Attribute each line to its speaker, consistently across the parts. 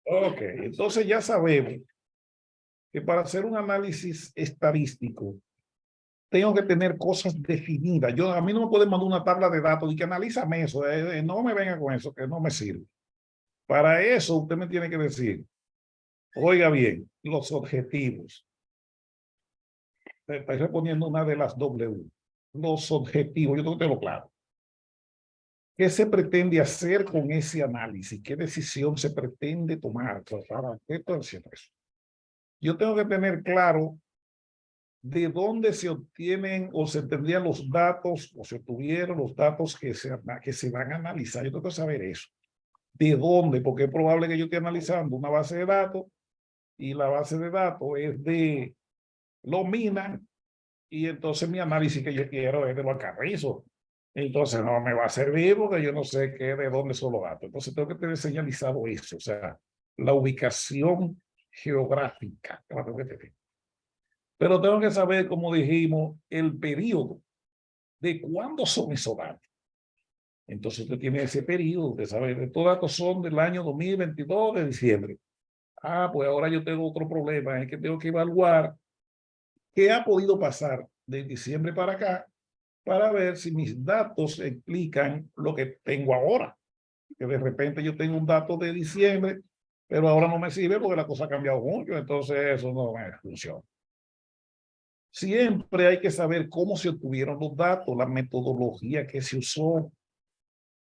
Speaker 1: Ok, entonces ya sabemos que para hacer un análisis estadístico tengo que tener cosas definidas. A mí no me pueden mandar una tabla de datos y que analízame eso. No me venga con eso, que no me sirve. Para eso usted me tiene que decir, oiga bien, los objetivos. Estoy respondiendo una de las W. Los objetivos, yo tengo que tenerlo claro. ¿Qué se pretende hacer con ese análisis? ¿Qué decisión se pretende tomar? ¿Para qué estoy haciendo eso? Yo tengo que tener claro de dónde se obtienen o se tendrían los datos o se obtuvieron los datos que se van a analizar. Yo tengo que saber eso. ¿De dónde? Porque es probable que yo esté analizando una base de datos y la base de datos es de Lomina y entonces mi análisis que yo quiero es de los Carrizos. Entonces no me va a servir porque yo no sé qué, de dónde son los datos. Entonces tengo que tener señalizado eso, o sea, la ubicación geográfica. Pero tengo que saber, como dijimos, el periodo de cuándo son esos datos. Entonces usted tiene ese periodo, usted sabe, estos datos son del año 2022 de diciembre. Ah, pues ahora yo tengo otro problema, es que tengo que evaluar qué ha podido pasar de diciembre para acá para ver si mis datos explican lo que tengo ahora. Que de repente yo tengo un dato de diciembre, pero ahora no me sirve porque la cosa ha cambiado mucho, entonces eso no me funciona. Siempre hay que saber cómo se obtuvieron los datos, la metodología que se usó.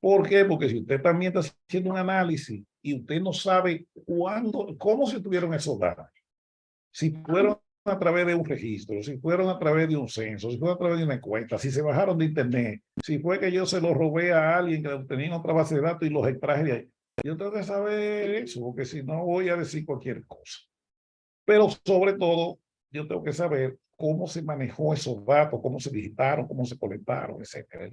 Speaker 1: ¿Por qué? Porque si usted también está haciendo un análisis y usted no sabe cuándo, cómo se obtuvieron esos datos, si fueron a través de un registro, si fueron a través de un censo, si fueron a través de una encuesta, si se bajaron de internet, si fue que yo se los robé a alguien que tenía en otra base de datos y los extraje de ahí. Yo tengo que saber eso, porque si no voy a decir cualquier cosa. Pero sobre todo, yo tengo que saber cómo se manejó esos datos, cómo se digitaron, cómo se colectaron, etcétera.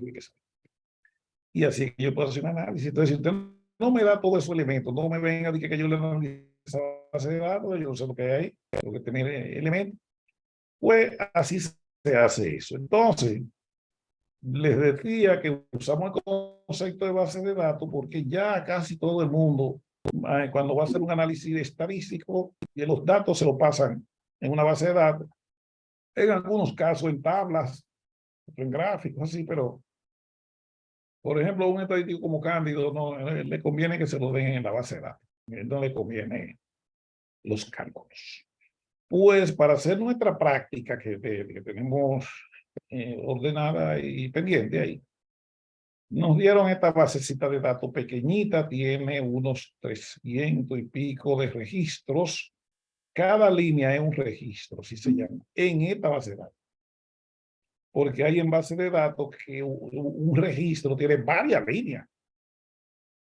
Speaker 1: Y así que yo puedo hacer un análisis. Entonces, si usted no me da todos esos elementos, no me venga a decir que yo le analizo esa base de datos, yo no sé lo que hay ahí, tengo que tener elementos. Pues así se hace eso. Entonces, les decía que usamos el concepto de base de datos porque ya casi todo el mundo, cuando va a hacer un análisis estadístico, y los datos se lo pasan en una base de datos, en algunos casos en tablas, en gráficos, así, pero por ejemplo, un estadístico como Cándido no le conviene que se lo den en la base de datos, no le conviene los cálculos. Pues para hacer nuestra práctica que tenemos ordenada y pendiente ahí, nos dieron esta basecita de datos pequeñita, tiene unos 300 y pico de registros. Cada línea es un registro, así se llama, en esta base de datos. Porque hay en base de datos que un registro tiene varias líneas.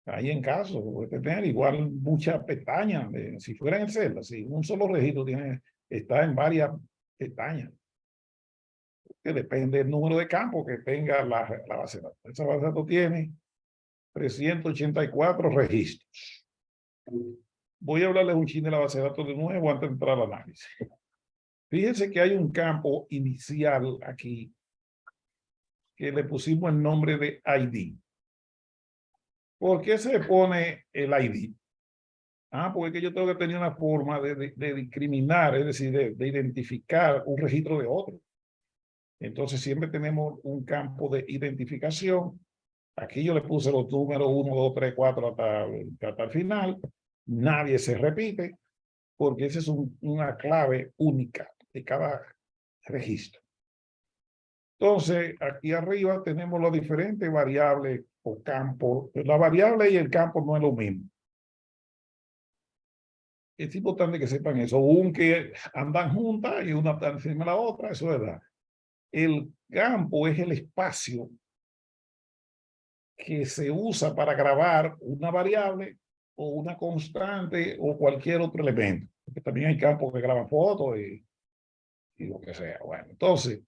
Speaker 1: Hay en caso, puede tener igual muchas pestañas, si fuera en Excel, si un solo registro tiene, está en varias pestañas, que depende del número de campos que tenga la base de datos. Esa base de datos tiene 384 registros. Voy a hablarles un chin de la base de datos de nuevo antes de entrar al análisis. Fíjense que hay un campo inicial aquí que le pusimos el nombre de ID. ¿Por qué se pone el ID? Ah, porque yo tengo que tener una forma de discriminar, es decir, de identificar un registro de otro. Entonces siempre tenemos un campo de identificación. Aquí yo le puse los números 1, 2, 3, 4 hasta el final. Nadie se repite porque esa es una clave única de cada registro. Entonces, aquí arriba tenemos las diferentes variables o campos. La variable y el campo no es lo mismo. Es importante que sepan eso, aunque andan juntas y una está encima de la otra, eso es verdad. El campo es el espacio que se usa para grabar una variable o una constante o cualquier otro elemento. Porque también hay campos que graban fotos y lo que sea. Bueno, entonces,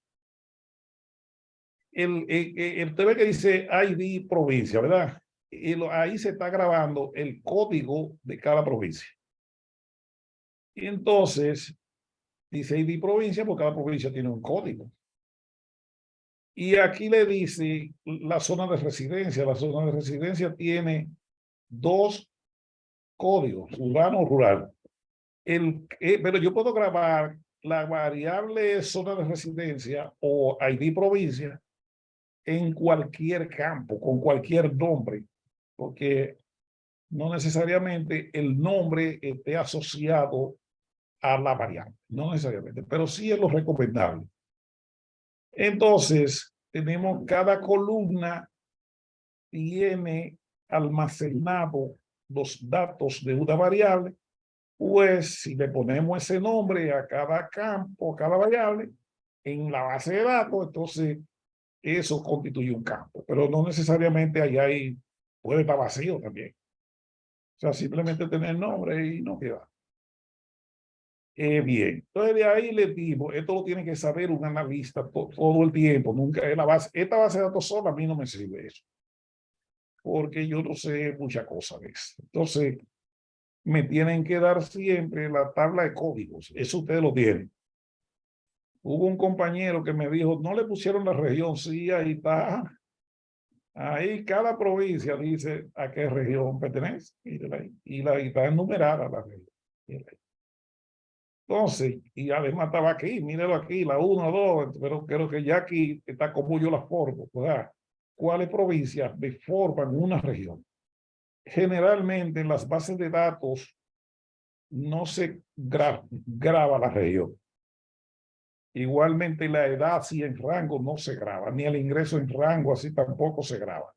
Speaker 1: usted ve que dice ID provincia, ¿verdad? Ahí se está grabando el código de cada provincia. Y entonces, dice ID provincia porque cada provincia tiene un código. Y aquí le dice la zona de residencia. La zona de residencia tiene dos código, urbano o rural. Pero yo puedo grabar la variable zona de residencia o ID provincia en cualquier campo, con cualquier nombre, porque no necesariamente el nombre esté asociado a la variable, no necesariamente, pero sí es lo recomendable. Entonces, tenemos cada columna tiene almacenado los datos de una variable, pues si le ponemos ese nombre a cada campo, a cada variable, en la base de datos, entonces eso constituye un campo, pero no necesariamente allá puede estar vacío también. O sea, simplemente tener nombre y no queda. Bien, entonces de ahí le digo, esto lo tiene que saber un analista todo el tiempo, nunca es la base, esta base de datos sola a mí no me sirve eso, porque yo no sé muchas cosas de eso. Entonces, me tienen que dar siempre la tabla de códigos, eso ustedes lo tienen. Hubo un compañero que me dijo, no le pusieron la región, sí, ahí está. Ahí cada provincia dice a qué región pertenece y está enumerada la región. Entonces, y además estaba aquí, míralo aquí, la 1, 2, pero creo que ya aquí está como yo la formo, ¿verdad? ¿Cuáles provincias forman una región? Generalmente en las bases de datos no se graba la región. Igualmente la edad así en rango no se graba, ni el ingreso en rango así tampoco se graba.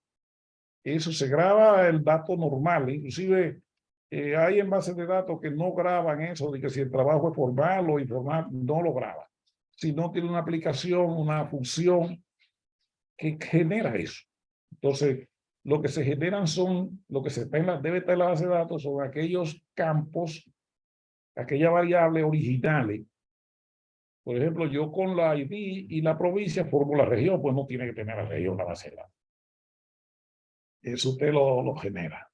Speaker 1: Eso se graba el dato normal, inclusive hay en bases de datos que no graban eso, de que si el trabajo es formal o informal, no lo graba. Si no tiene una aplicación, una función que genera eso. Entonces, lo que se generan son, lo que se está debe estar en la base de datos son aquellos campos, aquellas variables originales. Por ejemplo, yo con la ID y la provincia formo la región, pues no tiene que tener la región la base de datos. Eso usted lo genera.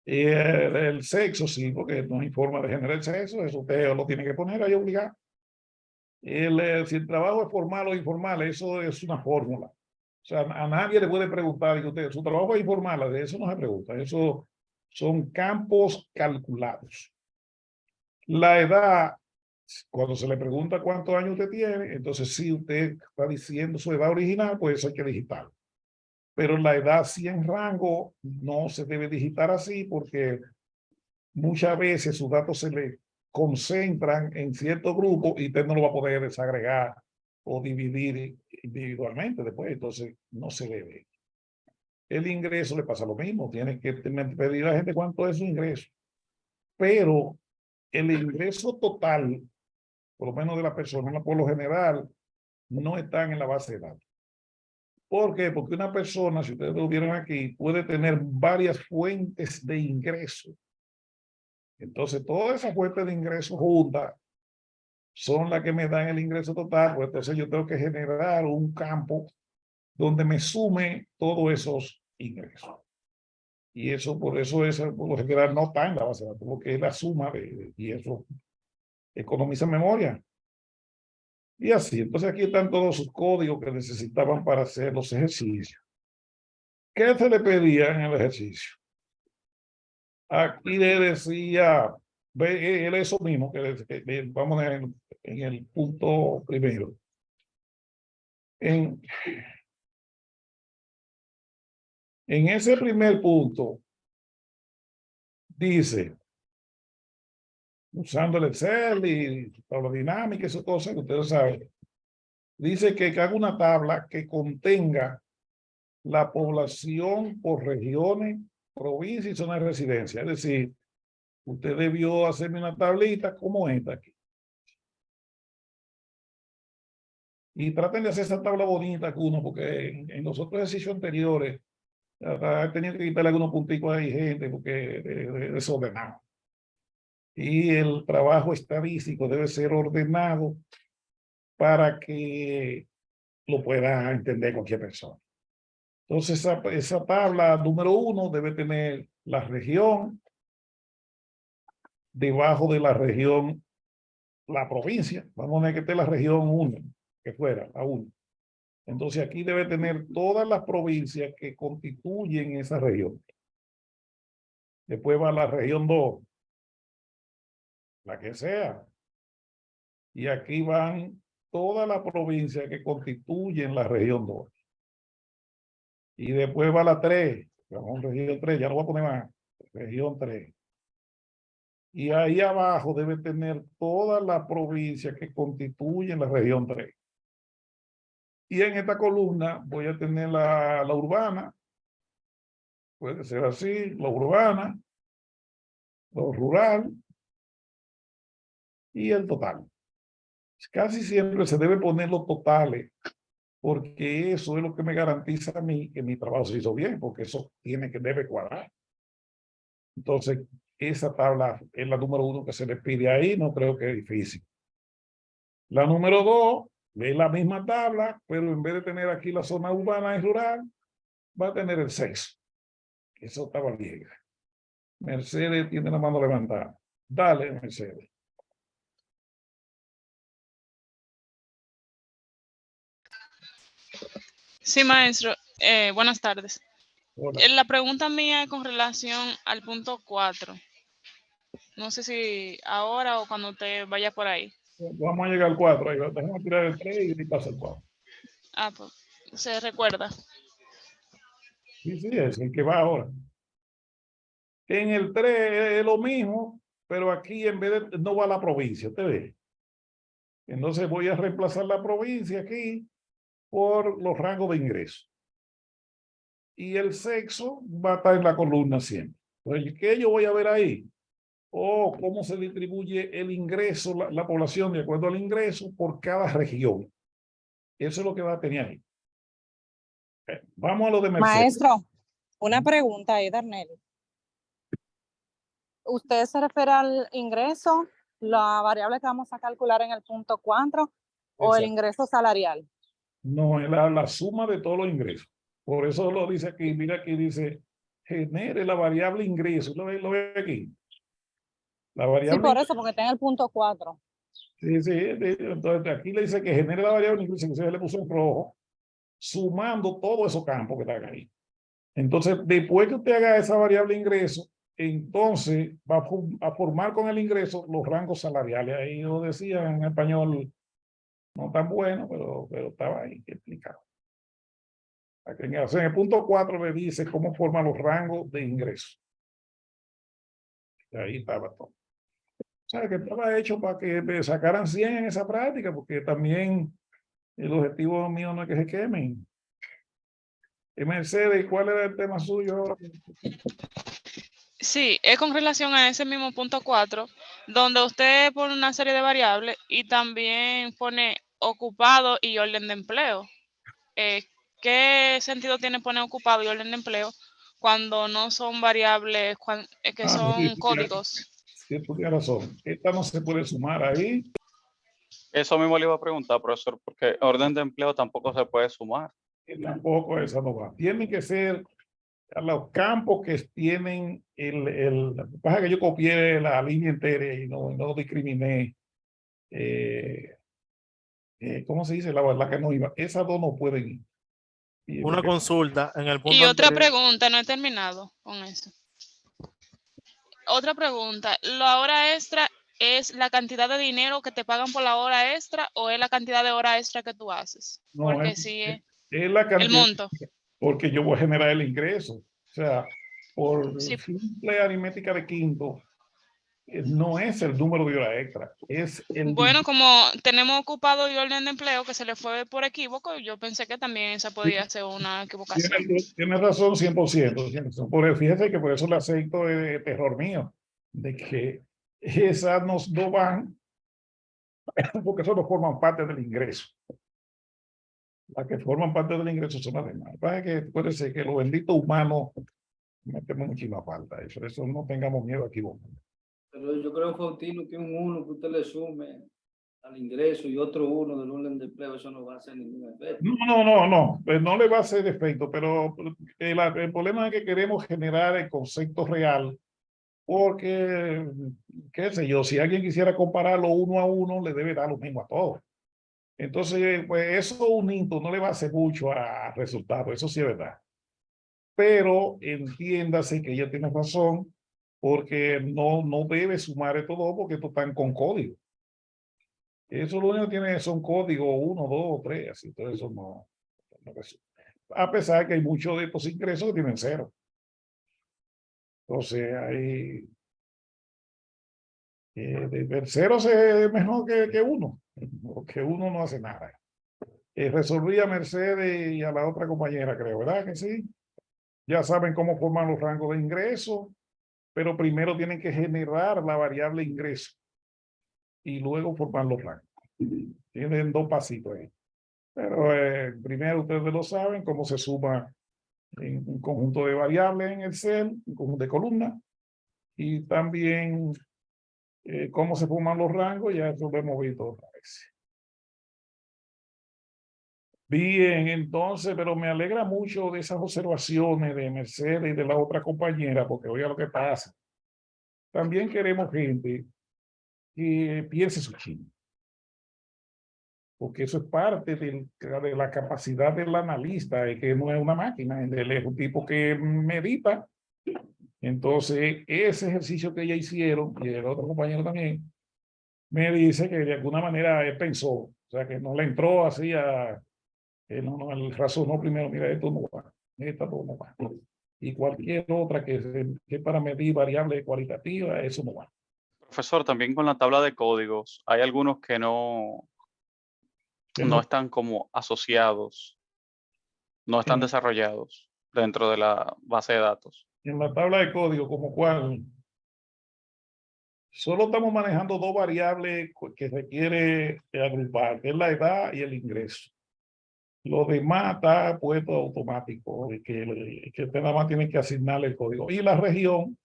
Speaker 1: Y el sexo, sí, porque no hay forma de generar el sexo, eso usted lo tiene que poner ahí obligado. Si el trabajo es formal o informal, eso es una fórmula. O sea, a nadie le puede preguntar que usted, su trabajo es informal, de eso no se pregunta, eso son campos calculados. La edad, cuando se le pregunta cuántos años usted tiene, entonces si usted está diciendo su edad original, pues eso hay que digitar. Pero la edad sí en rango no se debe digitar así porque muchas veces sus datos se le concentran en ciertos grupos y usted no lo va a poder desagregar o dividir individualmente después, entonces no se debe. El ingreso le pasa lo mismo, tiene que pedir a la gente cuánto es su ingreso, pero el ingreso total, por lo menos de la persona, por lo general, no están en la base de datos. ¿Por qué? Porque una persona, si ustedes lo vieron aquí, puede tener varias fuentes de ingreso. Entonces, todas esas fuentes de ingreso juntas son las que me dan el ingreso total, pues entonces yo tengo que generar un campo donde me sume todos esos ingresos. Y eso, por eso, por lo general no está en la base de datos, porque es la suma y eso economiza memoria. Y así, entonces aquí están todos sus códigos que necesitaban para hacer los ejercicios. ¿Qué se le pedía en el ejercicio? Aquí le decía, él eso mismo, vamos en el punto primero. En ese primer punto, dice, usando el Excel y tabla dinámica, esas cosas que ustedes saben, dice que haga una tabla que contenga la población por regiones, provincias y zonas de residencia. Es decir, usted debió hacerme una tablita como esta aquí. Y traten de hacer esa tabla bonita que uno, porque en los otros ejercicios anteriores he tenido que quitarle algunos punticos ahí, gente, porque es desordenado. Y el trabajo estadístico debe ser ordenado para que lo pueda entender cualquier persona. Entonces, esa tabla número 1 debe tener la región, debajo de la región, la provincia. Vamos a poner que esté la región 1, que fuera la 1. Entonces, aquí debe tener todas las provincias que constituyen esa región. Después va la región 2, la que sea. Y aquí van todas las provincias que constituyen la región 2. Y después va la 3, vamos, región 3, ya no voy a poner más, región 3. Y ahí abajo debe tener todas las provincias que constituyen la región 3. Y en esta columna voy a tener la urbana, puede ser así, la urbana, lo rural y el total. Casi siempre se debe poner los totales, porque eso es lo que me garantiza a mí que mi trabajo se hizo bien, porque eso debe cuadrar. Entonces, esa tabla es la número 1 que se le pide ahí, no creo que es difícil. La número 2 es la misma tabla, pero en vez de tener aquí la zona urbana y rural, va a tener el sexo. Eso estaba bien. Mercedes tiene la mano levantada. Dale, Mercedes.
Speaker 2: Sí, maestro. Buenas tardes.
Speaker 1: Hola.
Speaker 2: La pregunta mía es con relación al punto 4. No sé si ahora o cuando usted vaya por ahí.
Speaker 1: Vamos a llegar al 4. Ahí, déjame tirar el 3 y pasa el 4.
Speaker 2: Ah, pues, se recuerda.
Speaker 1: Sí, sí, es el que va ahora. En el 3 es lo mismo, pero aquí en vez de, no va a la provincia, usted ve. Entonces voy a reemplazar la provincia aquí por los rangos de ingreso. Y el sexo va a estar en la columna siempre. Entonces, ¿qué yo voy a ver ahí? O cómo se distribuye el ingreso, la población de acuerdo al ingreso por cada región. Eso es lo que va a tener ahí. Vamos a lo de Mercedes.
Speaker 3: Maestro, una pregunta ahí, Darnelli. ¿Usted se refiere al ingreso, la variable que vamos a calcular en el punto 4 o el
Speaker 1: Exacto.
Speaker 3: ingreso salarial?
Speaker 1: No, es la suma de todos los ingresos. Por eso lo dice aquí, mira aquí dice, genere la variable ingreso. Lo ve aquí. La
Speaker 3: Sí,
Speaker 1: variable
Speaker 3: por eso, porque está en el punto 4.
Speaker 1: Sí, sí, entonces aquí le dice que genere la variable ingreso, que se le puso en rojo, sumando todos esos campos que están ahí. Entonces, después que usted haga esa variable ingreso, entonces va a formar con el ingreso los rangos salariales. Ahí lo decía en español, no tan bueno, pero estaba ahí explicado. En el punto 4 le dice cómo forman los rangos de ingreso. Ahí estaba todo. O sea, que estaba hecho para que me sacaran 100 en esa práctica, porque también el objetivo mío no es que se quemen. Mercedes, ¿cuál era el tema suyo ahora?
Speaker 2: Sí, es con relación a ese mismo punto 4, donde usted pone una serie de variables y también pone ocupado y orden de empleo. ¿Qué sentido tiene poner ocupado y orden de empleo cuando no son variables que son códigos?
Speaker 1: Sí, tú tienes razón. Esta no se puede sumar ahí.
Speaker 4: Eso mismo le iba a preguntar, profesor, porque orden de empleo tampoco se puede sumar.
Speaker 1: Y tampoco esa no va. Tienen que ser a los campos que tienen lo que pasa es que yo copié la línea entera y no discriminé. ¿Cómo se dice? La que no iba. Esas dos no pueden ir.
Speaker 5: Una consulta en el punto
Speaker 2: Y otra
Speaker 5: anterior.
Speaker 2: pregunta, no he terminado con eso. Otra pregunta, ¿la hora extra es la cantidad de dinero que te pagan por la hora extra o es la cantidad de hora extra que tú haces?
Speaker 1: No,
Speaker 2: Porque si es
Speaker 1: es la
Speaker 2: el
Speaker 1: cantidad,
Speaker 2: monto.
Speaker 1: porque yo voy a generar el ingreso. O sea, por
Speaker 2: Sí.
Speaker 1: simple aritmética de quinto, no es el número de hora extra, es el
Speaker 2: Bueno, como tenemos ocupado y orden de empleo que se le fue por equívoco, yo pensé que también esa podía ser una equivocación.
Speaker 1: Tiene razón 100%. Fíjese que por eso le acepto el terror mío, de que esas no van, porque eso no forman parte del ingreso. Las que forman parte del ingreso son las demás. Para que puede ser que los benditos humanos metemos muchísima falta. Eso no tengamos miedo a equivocarnos.
Speaker 6: Pero yo creo, Faustino, que un 1 que usted le sume al ingreso y otro 1 del orden de empleo, eso no va a hacer ningún efecto.
Speaker 1: No. Pues no le va a hacer efecto, pero el problema es que queremos generar el concepto real, porque, qué sé yo, si alguien quisiera compararlo 1 a 1, le debe dar lo mismo a todos. Entonces, pues eso unito no le va a hacer mucho a resultado, eso sí es verdad. Pero entiéndase que ella tiene razón, porque no debe sumar estos dos porque estos están con código. Eso lo único que tiene son códigos 1, 2, 3, así, todo eso no resulta. A pesar de que hay muchos de estos ingresos que tienen 0. Entonces, ahí el 0 es mejor que 1, porque 1 no hace nada. Resolví a Mercedes y a la otra compañera, creo, ¿verdad que sí? Ya saben cómo forman los rangos de ingreso, pero primero tienen que generar la variable ingreso y luego formar los rangos. Tienen 2 pasitos ahí. Pero primero ustedes lo saben, cómo se suma en un conjunto de variables en Excel, un conjunto de columnas, y también cómo se forman los rangos, ya eso lo hemos visto otra vez. Bien, entonces, pero me alegra mucho de esas observaciones de Mercedes y de la otra compañera, porque oiga lo que pasa. También queremos gente que piense su chino, porque eso es parte de la capacidad del analista, que no es una máquina, él es un tipo que medita. Entonces, ese ejercicio que ya hicieron, y el otro compañero también, me dice que de alguna manera él pensó, o sea, que no le entró así a, él razonó primero, mira, esto no va, esto no va. Y cualquier otra que para medir variables cualitativas, eso no va.
Speaker 4: Profesor, también con la tabla de códigos, hay algunos que no están como asociados, no están
Speaker 1: En-
Speaker 4: desarrollados dentro de la base de datos.
Speaker 1: En la tabla de código, como cual, solo estamos manejando 2 variables que requiere agrupar, que es la edad y el ingreso. Lo demás está puesto automático, que usted nada más tiene que asignarle el código. Y la región,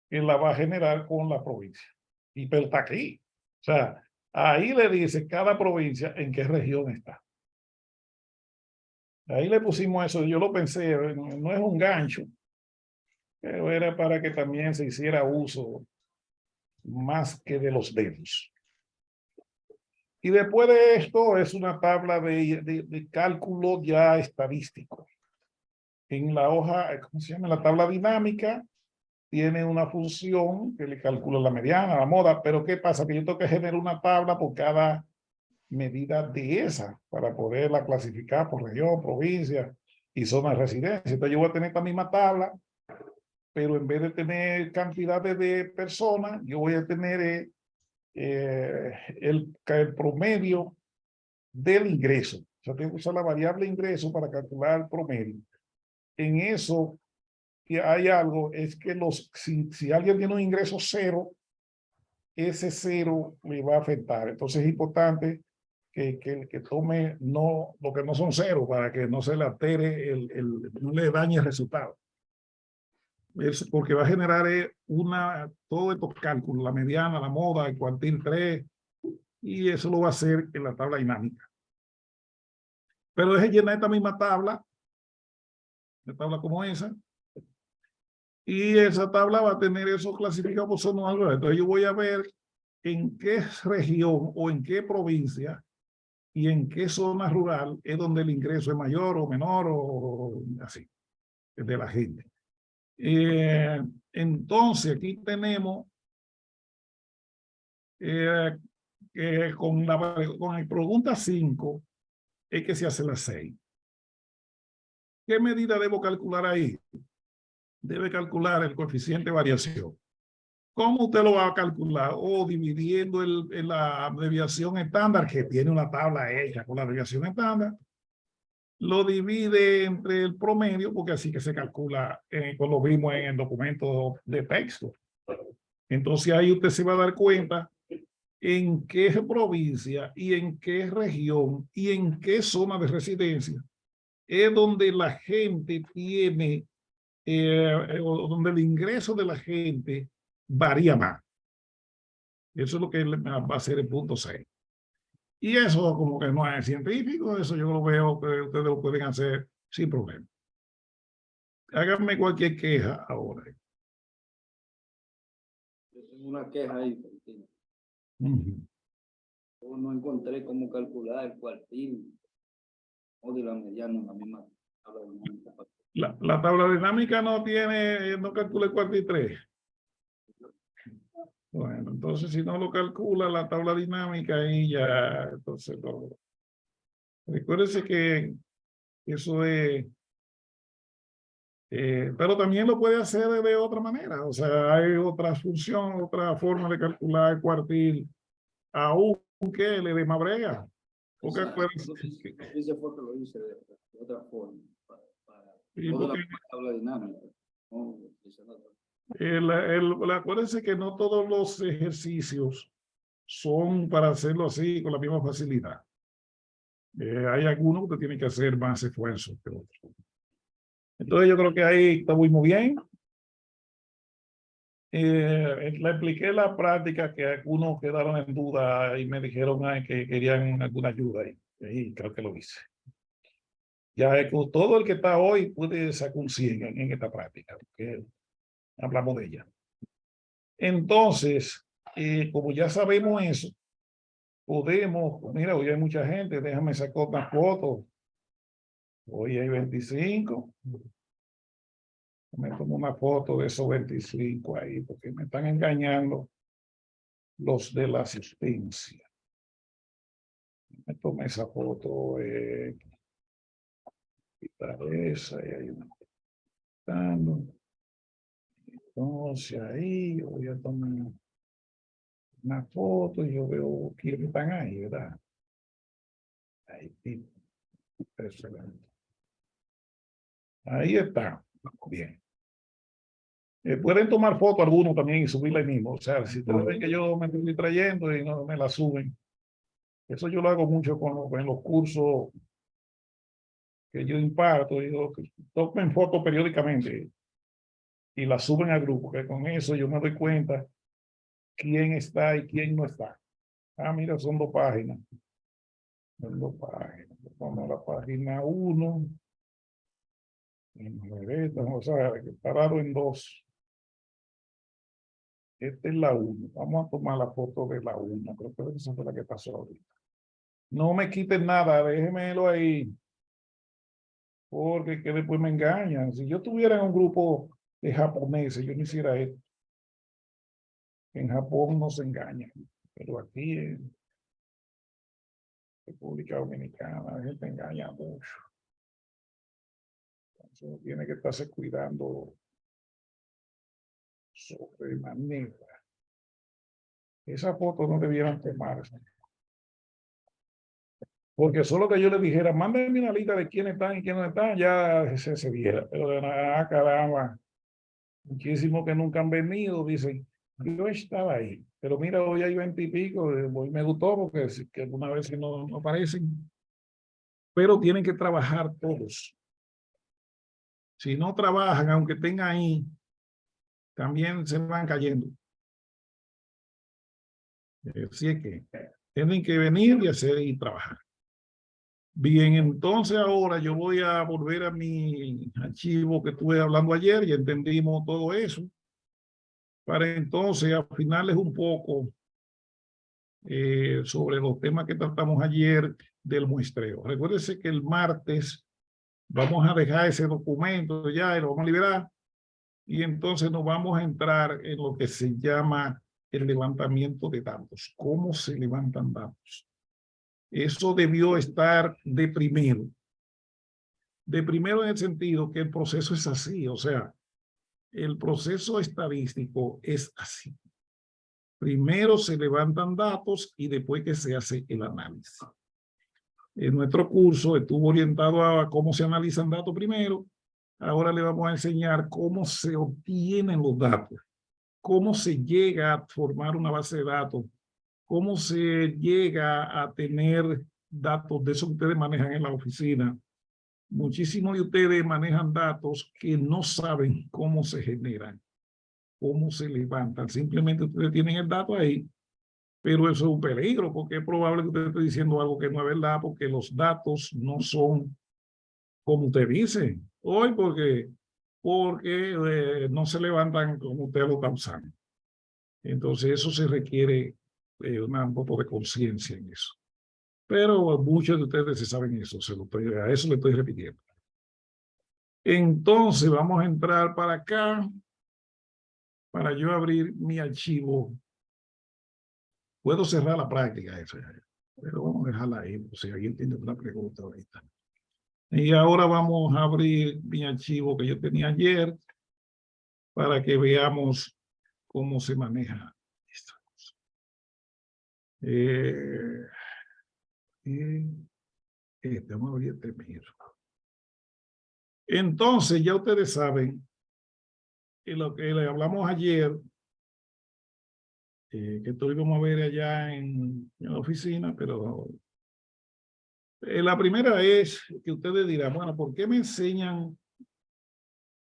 Speaker 1: que la va a generar con la provincia. Y pero está aquí. O sea, ahí le dice cada provincia en qué región está. Ahí le pusimos eso, yo lo pensé, no es un gancho, pero era para que también se hiciera uso más que de los dedos. Y después de esto es una tabla de cálculo ya estadístico. En la hoja, ¿cómo se llama? La tabla dinámica tiene una función que le calcula la mediana, la moda, pero ¿qué pasa? Que yo tengo que generar una tabla por cada medida de esa para poderla clasificar por región, provincia y zona de residencia. Entonces yo voy a tener esta misma tabla, pero en vez de tener cantidades de personas, yo voy a tener el promedio del ingreso. O sea, tengo que usar la variable ingreso para calcular el promedio. En eso que hay algo, es que si alguien tiene un ingreso 0, ese 0 le va a afectar. Entonces es importante que tome lo que no son 0 para que no se le altere, no le dañe el resultado. Es porque va a generar todos estos cálculos, la mediana, la moda, el cuartil 3, y eso lo va a hacer en la tabla dinámica. Pero deje llenar esta misma tabla, una tabla como esa, y esa tabla va a tener eso clasificado por zona rural. Entonces yo voy a ver en qué región o en qué provincia y en qué zona rural es donde el ingreso es mayor o menor o así, de la gente. Entonces aquí tenemos con la pregunta 5 es que se hace la 6. ¿Qué medida debo calcular ahí? Debe calcular el coeficiente de variación. ¿Cómo usted lo va a calcular? O dividiendo en la desviación estándar, que tiene una tabla hecha con la desviación estándar, lo divide entre el promedio, porque así que se calcula, pues lo vimos en el documento de texto. Entonces ahí usted se va a dar cuenta en qué provincia y en qué región y en qué zona de residencia es donde la gente tiene, o donde el ingreso de la gente varía más. Eso es lo que va a ser el punto 6. Y eso como que no es científico, eso yo lo veo que ustedes lo pueden hacer sin problema. Háganme cualquier queja ahora.
Speaker 6: Yo tengo una queja ahí, Faustino.
Speaker 1: Uh-huh.
Speaker 6: Yo no encontré cómo calcular el cuartil o de la mediana en la misma tabla dinámica.
Speaker 1: La tabla dinámica no calcula el cuartil 3. Bueno, entonces si no lo calcula la tabla dinámica ahí ya, entonces no. Recuérdese que eso es, pero también lo puede hacer de otra manera. O sea, hay otra función, otra forma de calcular el cuartil, aunque le dé más brega. Porque
Speaker 6: Exacto.
Speaker 1: acuérdense
Speaker 6: Ese fue que lo hice de otra forma,
Speaker 1: Sí,
Speaker 6: no de
Speaker 1: porque
Speaker 6: la tabla dinámica. No,
Speaker 1: acuérdense que no todos los ejercicios son para hacerlo así con la misma facilidad. Hay algunos que tienen que hacer más esfuerzo que otros. Entonces yo creo que ahí está muy bien. Le expliqué la práctica que algunos quedaron en duda y me dijeron que querían alguna ayuda y creo que lo hice. Ya todo el que está hoy puede sacar un 100 en esta práctica, porque hablamos de ella. Entonces, como ya sabemos eso, podemos, mira, hoy hay mucha gente, déjame sacar una foto. Hoy hay 25. Me tomo una foto de esos 25 ahí, porque me están engañando los de la asistencia. Me tomé esa foto, quitar esa, y hay una. Entonces ahí voy a tomar una foto y yo veo quiénes están ahí, ¿verdad? Ahí, excelente. Ahí está. Bien. Pueden tomar foto algunos también y subirla ahí mismo. O sea, si ustedes ven que yo me estoy trayendo y no me la suben. Eso yo lo hago mucho en los cursos que yo imparto. Yo tomen fotos periódicamente y la suben al grupo. Que con eso yo me doy cuenta quién está y quién no está. Ah, mira, son 2 páginas. Son 2 páginas. Vamos a la página 1. O sea, parado en 2. Esta es la 1. Vamos a tomar la foto de la 1. Creo que esa fue la que pasó ahorita. No me quiten nada, déjenmelo ahí. Porque que después me engañan. Si yo estuviera en un grupo de japoneses, yo no hiciera esto. En Japón no se engañan. Pero aquí en República Dominicana la gente engaña mucho. Entonces tiene que estarse cuidando sobremanera. Esa foto no debieran tomarse. Porque solo que yo le dijera, mándenme una lista de quiénes están y quiénes no están, ya se viera. Pero de nada, caramba, muchísimos que nunca han venido dicen, yo estaba ahí. Pero mira, hoy hay 20 y pico, hoy me gustó porque que alguna vez no aparecen. Pero tienen que trabajar todos. Si no trabajan, aunque estén ahí, también se van cayendo. Así es que tienen que venir y hacer y trabajar. Bien, entonces ahora yo voy a volver a mi archivo que estuve hablando ayer, ya entendimos todo eso, para entonces afinarles un poco sobre los temas que tratamos ayer del muestreo. Recuérdense que el martes vamos a dejar ese documento ya y lo vamos a liberar, y entonces nos vamos a entrar en lo que se llama el levantamiento de datos. ¿Cómo se levantan datos? Eso debió estar de primero. De primero en el sentido que el proceso es así, o sea, el proceso estadístico es así. Primero se levantan datos y después que se hace el análisis. En nuestro curso estuvo orientado a cómo se analizan datos primero. Ahora le vamos a enseñar cómo se obtienen los datos, cómo se llega a formar una base de datos, cómo se llega a tener datos de eso que ustedes manejan en la oficina. Muchísimos de ustedes manejan datos que no saben cómo se generan, cómo se levantan. Simplemente ustedes tienen el dato ahí, pero eso es un peligro porque es probable que usted esté diciendo algo que no es verdad porque los datos no son como usted dice. Hoy porque no se levantan como usted lo está usando. Entonces eso se requiere un poco de conciencia en eso. Pero muchos de ustedes se saben eso, a eso le estoy repitiendo. Entonces vamos a entrar para acá, para yo abrir mi archivo Puedo cerrar la práctica eso, pero vamos a dejarla ahí, por si alguien tiene una pregunta ahorita. Y ahora vamos a abrir mi archivo que yo tenía ayer para que veamos cómo se maneja esta cosa. Vamos a abrir este mismo. Entonces, ya ustedes saben que lo que le hablamos ayer, que esto lo íbamos a ver allá en la oficina, pero la primera es que ustedes dirán, bueno, ¿por qué me enseñan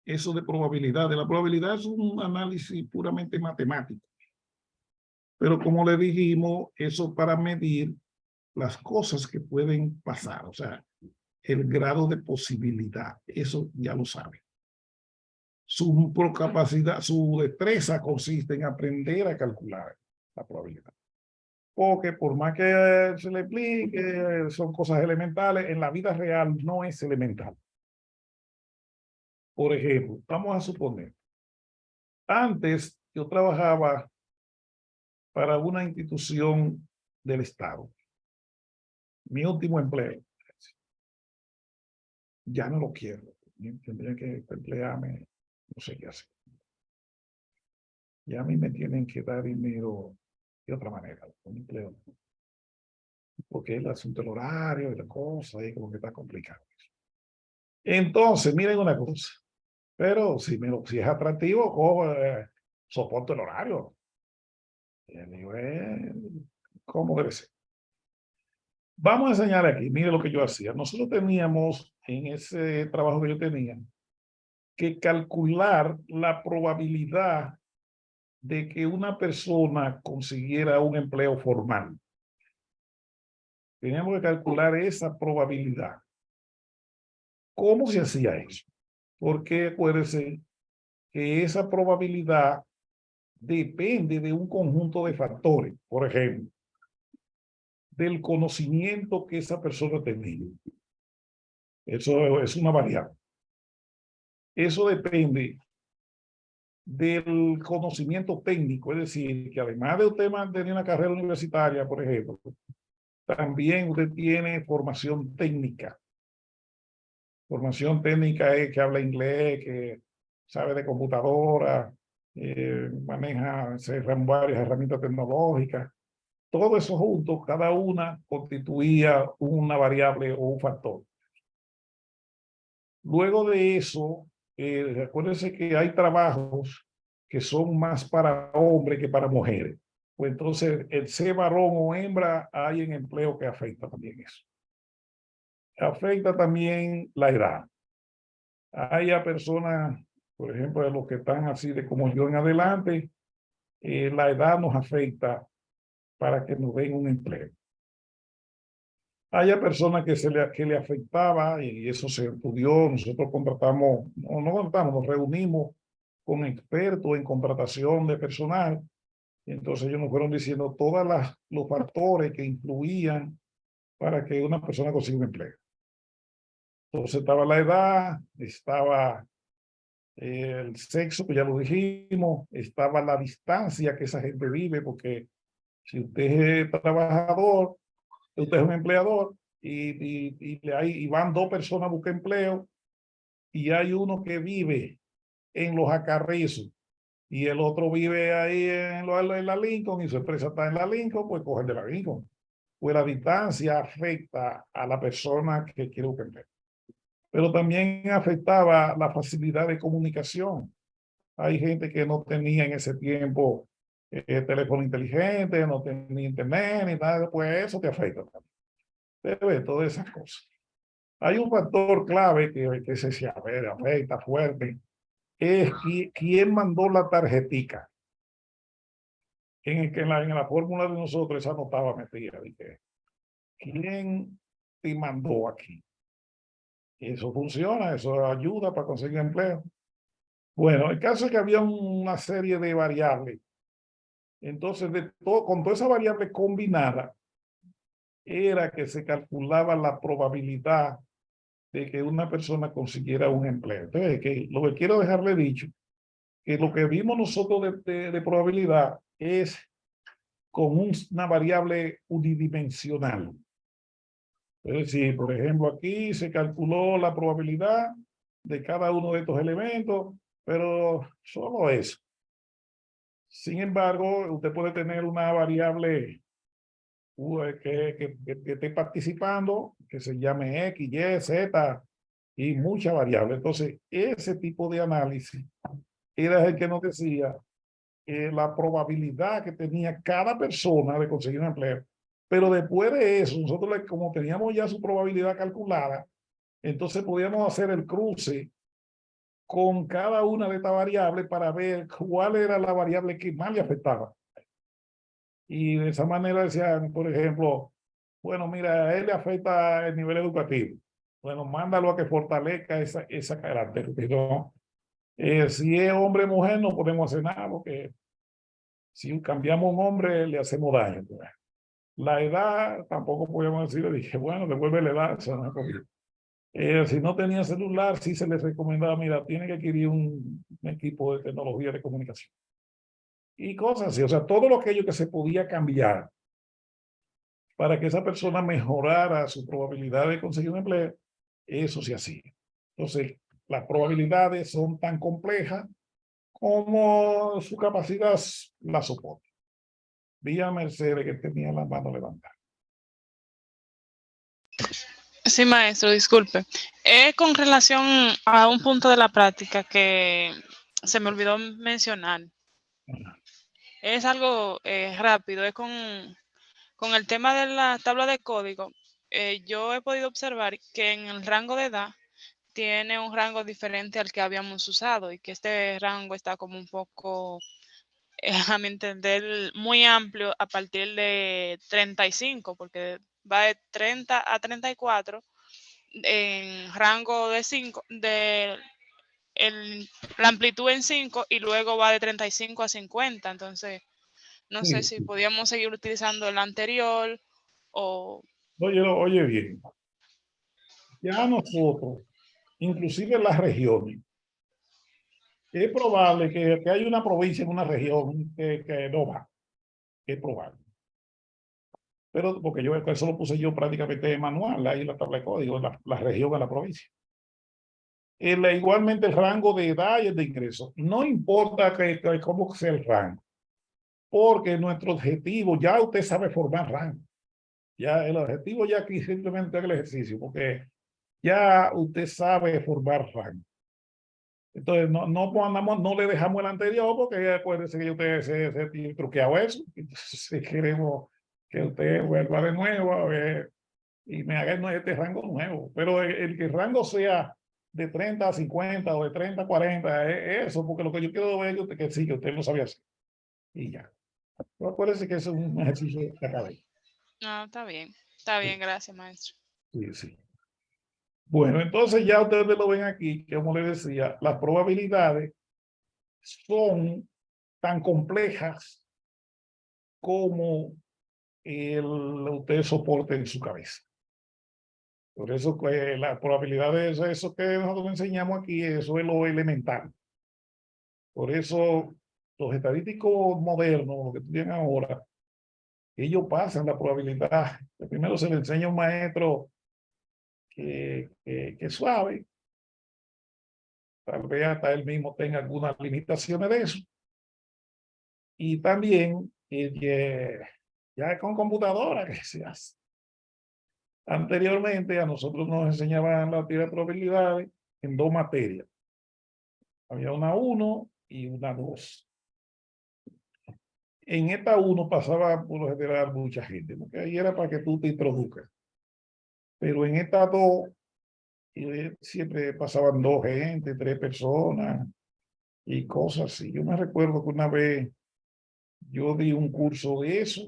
Speaker 1: eso de probabilidad? La probabilidad es un análisis puramente matemático. Pero como le dijimos, eso para medir las cosas que pueden pasar, o sea, el grado de posibilidad, eso ya lo saben. Su capacidad, su destreza consiste en aprender a calcular la probabilidad. Porque por más que se le explique, son cosas elementales, en la vida real no es elemental. Por ejemplo, vamos a suponer, antes yo trabajaba para una institución del Estado. Mi último empleo. Ya no lo quiero. Tendría que emplearme, no sé qué hacer. Ya a mí me tienen que dar dinero de otra manera, un empleo. Porque el asunto del horario y la cosa, ahí como que está complicado. Entonces, miren una cosa. Pero si es atractivo, soporto el horario. Y digo, ¿cómo debe ser? Vamos a enseñar aquí, mire lo que yo hacía. Nosotros teníamos, en ese trabajo que yo tenía, que calcular la probabilidad de que una persona consiguiera un empleo formal. Teníamos que calcular esa probabilidad. ¿Cómo se hacía eso? Porque acuérdense que esa probabilidad depende de un conjunto de factores. Por ejemplo, del conocimiento que esa persona tenía. Eso es una variable. Eso depende del conocimiento técnico, es decir, que además de usted mantener una carrera universitaria, por ejemplo, también usted tiene formación técnica. Formación técnica es que habla inglés, que sabe de computadora, maneja varias herramientas tecnológicas. Todo eso junto, cada una constituía una variable o un factor. Luego de eso, recuérdense que hay trabajos que son más para hombres que para mujeres. Pues entonces, el ser varón o hembra, hay en empleo que afecta también eso. Afecta también la edad. Hay a personas, por ejemplo, de los que están así de como yo en adelante, la edad nos afecta para que nos den un empleo. Hay personas que le afectaba y eso se estudió. Nosotros contratamos, no contratamos, nos reunimos con expertos en contratación de personal. Y entonces ellos nos fueron diciendo todos los factores que influían para que una persona consiga un empleo. Entonces estaba la edad, estaba el sexo, que ya lo dijimos, estaba la distancia que esa gente vive, porque si usted es trabajador, usted es un empleador, y van dos personas a buscar empleo, y hay uno que vive en los Acarrizos, y el otro vive ahí en la Lincoln, y su empresa está en la Lincoln, pues coge el de la Lincoln. Pues la distancia afecta a la persona que quiere buscar empleo. Pero también afectaba la facilidad de comunicación. Hay gente que no tenía en ese tiempo teléfono inteligente, no tenía internet ni nada, pues eso te afecta también. Debe todas esas cosas. Hay un factor clave que se afecta fuerte, es quién mandó la tarjetica. En la fórmula de nosotros esa no estaba metida. ¿Quién te mandó aquí? Eso funciona, eso ayuda para conseguir empleo. Bueno, el caso es que había una serie de variables. Entonces, con toda esa variable combinada, era que se calculaba la probabilidad de que una persona consiguiera un empleo. Entonces, lo que quiero dejarle dicho, que lo que vimos nosotros de probabilidad es con una variable unidimensional. Es decir, por ejemplo, aquí se calculó la probabilidad de cada uno de estos elementos, pero solo eso. Sin embargo, usted puede tener una variable que esté participando, que se llame X, Y, Z, y muchas variables. Entonces, ese tipo de análisis era el que nos decía la probabilidad que tenía cada persona de conseguir un empleo. Pero después de eso, nosotros como teníamos ya su probabilidad calculada, entonces podíamos hacer el cruce con cada una de estas variables para ver cuál era la variable que más le afectaba. Y de esa manera decían, por ejemplo, bueno, mira, a él le afecta el nivel educativo. Bueno, mándalo a que fortalezca esa característica. ¿No? Si es hombre o mujer, no podemos hacer nada, porque si cambiamos un hombre, le hacemos daño. La edad, tampoco podemos decirle, dije, bueno, devuelve la edad. Eso no es si no tenía celular, sí se les recomendaba, mira, tiene que adquirir un equipo de tecnología de comunicación. Y cosas así, o sea, todo lo aquello que se podía cambiar para que esa persona mejorara su probabilidad de conseguir un empleo, eso se hacía. Entonces, las probabilidades son tan complejas como su capacidad la soporta. Vi a Mercedes que tenía la mano levantada.
Speaker 2: Sí, maestro, disculpe. Con relación a un punto de la práctica que se me olvidó mencionar. Es algo rápido, es con el tema de la tabla de código. Yo he podido observar que en el rango de edad tiene un rango diferente al que habíamos usado y que este rango está como un poco, a mi entender, muy amplio a partir de 35, porque va de 30 a 34 en rango de 5, la amplitud en 5 y luego va de 35 a 50. Entonces, no sé si podíamos seguir utilizando el anterior o...
Speaker 1: Oye bien, ya nosotros, inclusive en las regiones, es probable que haya una provincia en una región que no va, es probable. Pero porque eso lo puse yo prácticamente manual, ahí en la tabla de código, la región, en la provincia. Igualmente el rango de edad y el de ingreso. No importa cómo sea el rango, porque nuestro objetivo, ya usted sabe formar rango. Ya el objetivo ya aquí simplemente es el ejercicio, porque ya usted sabe formar rango. Entonces, no le dejamos el anterior, porque acuérdese que usted se tiene truqueado eso. Entonces, si queremos que usted vuelva de nuevo a ver y me haga este rango nuevo. Pero el que el rango sea de 30 a 50 o de 30 a 40, eso, porque lo que yo quiero ver es que sí, que usted lo sabía hacer. Y ya. Pero acuérdese que eso es un ejercicio de la cabeza.
Speaker 2: No, está bien, gracias, maestro.
Speaker 1: Sí, sí. Bueno, entonces ya ustedes lo ven aquí, que como les decía, las probabilidades son tan complejas como usted soporte en su cabeza. Por eso la probabilidad de eso que nosotros enseñamos aquí, eso es lo elemental. Por eso los estadísticos modernos, lo que estudian ahora, ellos pasan la probabilidad. Primero se le enseña a un maestro que suave, tal vez hasta él mismo tenga algunas limitaciones de eso. Y también ya con computadora que se hace. Anteriormente a nosotros nos enseñaban la teoría de probabilidades en dos materias. Había una 1 y una 2. En esta 1 pasaba por lo general mucha gente, porque ahí era para que tú te introduzcas. Pero en esta 2 siempre pasaban 2 gente, 3 personas y cosas así. Yo me recuerdo que una vez yo di un curso de eso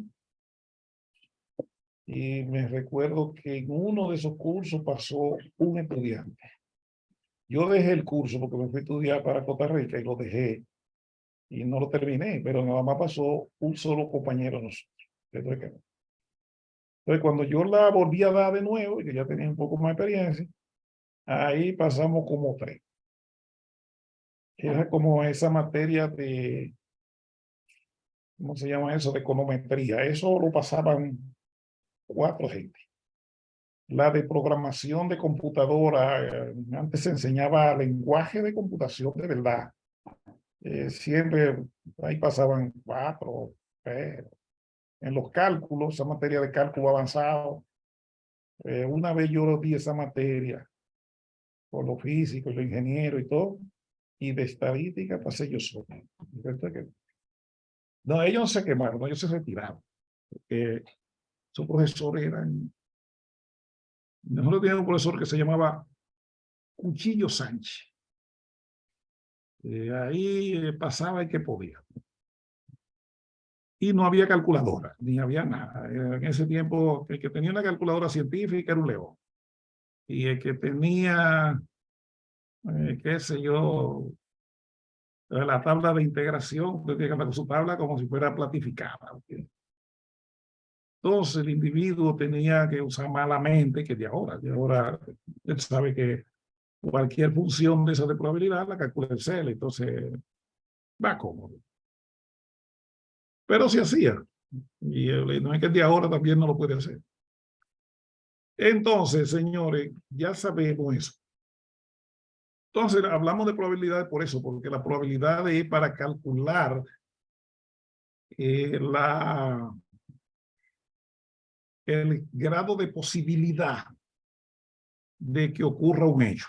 Speaker 1: y me recuerdo que en uno de esos cursos pasó un estudiante. Yo dejé el curso porque me fui a estudiar para Costa Rica y lo dejé y no lo terminé, pero nada más pasó un solo compañero de nosotros. Entonces, cuando yo la volví a dar de nuevo, y que ya tenía un poco más de experiencia, ahí pasamos como 3. Era como esa materia ¿cómo se llama eso? De econometría. Eso lo pasaban 4 gente. La de programación de computadora, antes se enseñaba lenguaje de computación de verdad. Siempre ahí pasaban 4, pero en los cálculos, esa materia de cálculo avanzado, una vez yo di esa materia por los físicos, los ingenieros y todo, y de estadística pasé yo solo. No, ellos no se quemaron, no, ellos se retiraron. Porque esos profesores eran... Nosotros teníamos un profesor que se llamaba Cuchillo Sánchez. Ahí pasaba el que podía. Y no había calculadora, ni había nada. En ese tiempo, el que tenía una calculadora científica era un león. Y el que tenía, qué sé yo, la tabla de integración, usted tiene que andar con su tabla como si fuera platificada. Entonces el individuo tenía que usar más la mente que de ahora. De ahora, él sabe que cualquier función de esa de probabilidad la calcula el Excel, entonces va cómodo. Pero se hacía. Y no es que el de ahora también no lo puede hacer. Entonces, señores, ya sabemos eso. Entonces, hablamos de probabilidades por eso, porque la probabilidad es para calcular el grado de posibilidad de que ocurra un hecho.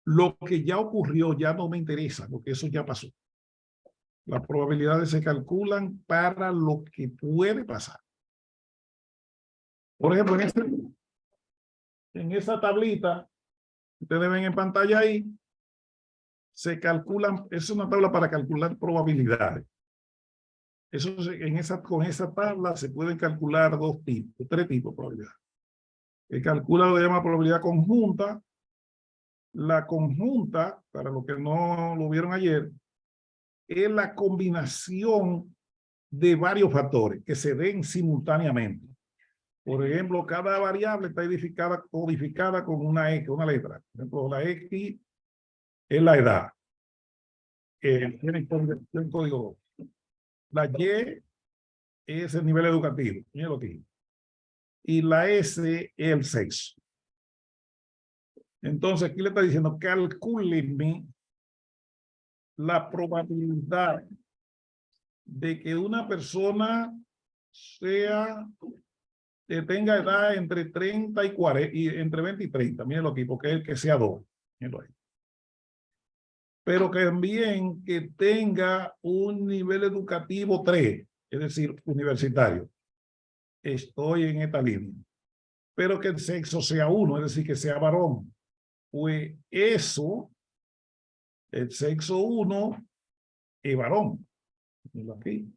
Speaker 1: Lo que ya ocurrió ya no me interesa, porque eso ya pasó. Las probabilidades se calculan para lo que puede pasar. Por ejemplo, en esa tablita, ustedes ven en pantalla ahí, se calculan, es una tabla para calcular probabilidades. Eso con esa tabla se pueden calcular 3 tipos de probabilidades. El calcula lo llama probabilidad conjunta. La conjunta, para los que no lo vieron ayer, es la combinación de varios factores que se den simultáneamente. Por ejemplo, cada variable está codificada con una X, una letra. Por ejemplo, la X es la edad. Tiene un código. La Y es el nivel educativo. Míralo aquí. Y la S es el sexo. Entonces, aquí le está diciendo, calcúlenme la probabilidad de que una persona tenga edad entre 30 y 40, y entre 20 y 30. Mírenlo aquí, porque es el que sea 2. Mírenlo ahí. Pero que también que tenga un nivel educativo 3, es decir, universitario. Estoy en esta línea. Pero que el sexo sea 1, es decir, que sea varón. Pues eso, el sexo 1 es varón. Mírenlo aquí.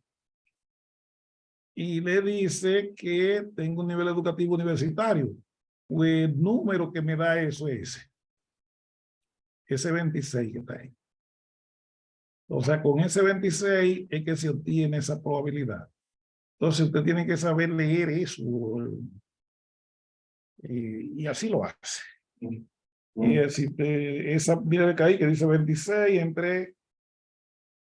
Speaker 1: Y le dice que tengo un nivel educativo universitario. Pues el número que me da eso es ese 26 que está ahí. O sea, con ese 26 es que se obtiene esa probabilidad. Entonces usted tiene que saber leer eso. Y así lo hace. Y esa, mira que ahí que dice 26 entre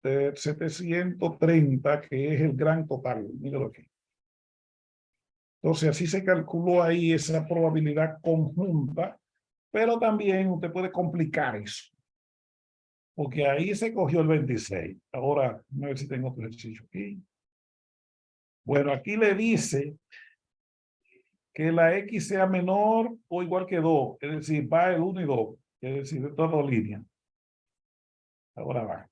Speaker 1: 730, que es el gran total. Míralo aquí. Entonces así se calculó ahí esa probabilidad conjunta, pero también usted puede complicar eso. Porque ahí se cogió el 26. Ahora, a ver si tengo otro ejercicio aquí. Bueno, aquí le dice que la X sea menor o igual que 2. Es decir, va el 1 y 2. Es decir, de todas las líneas. Ahora va.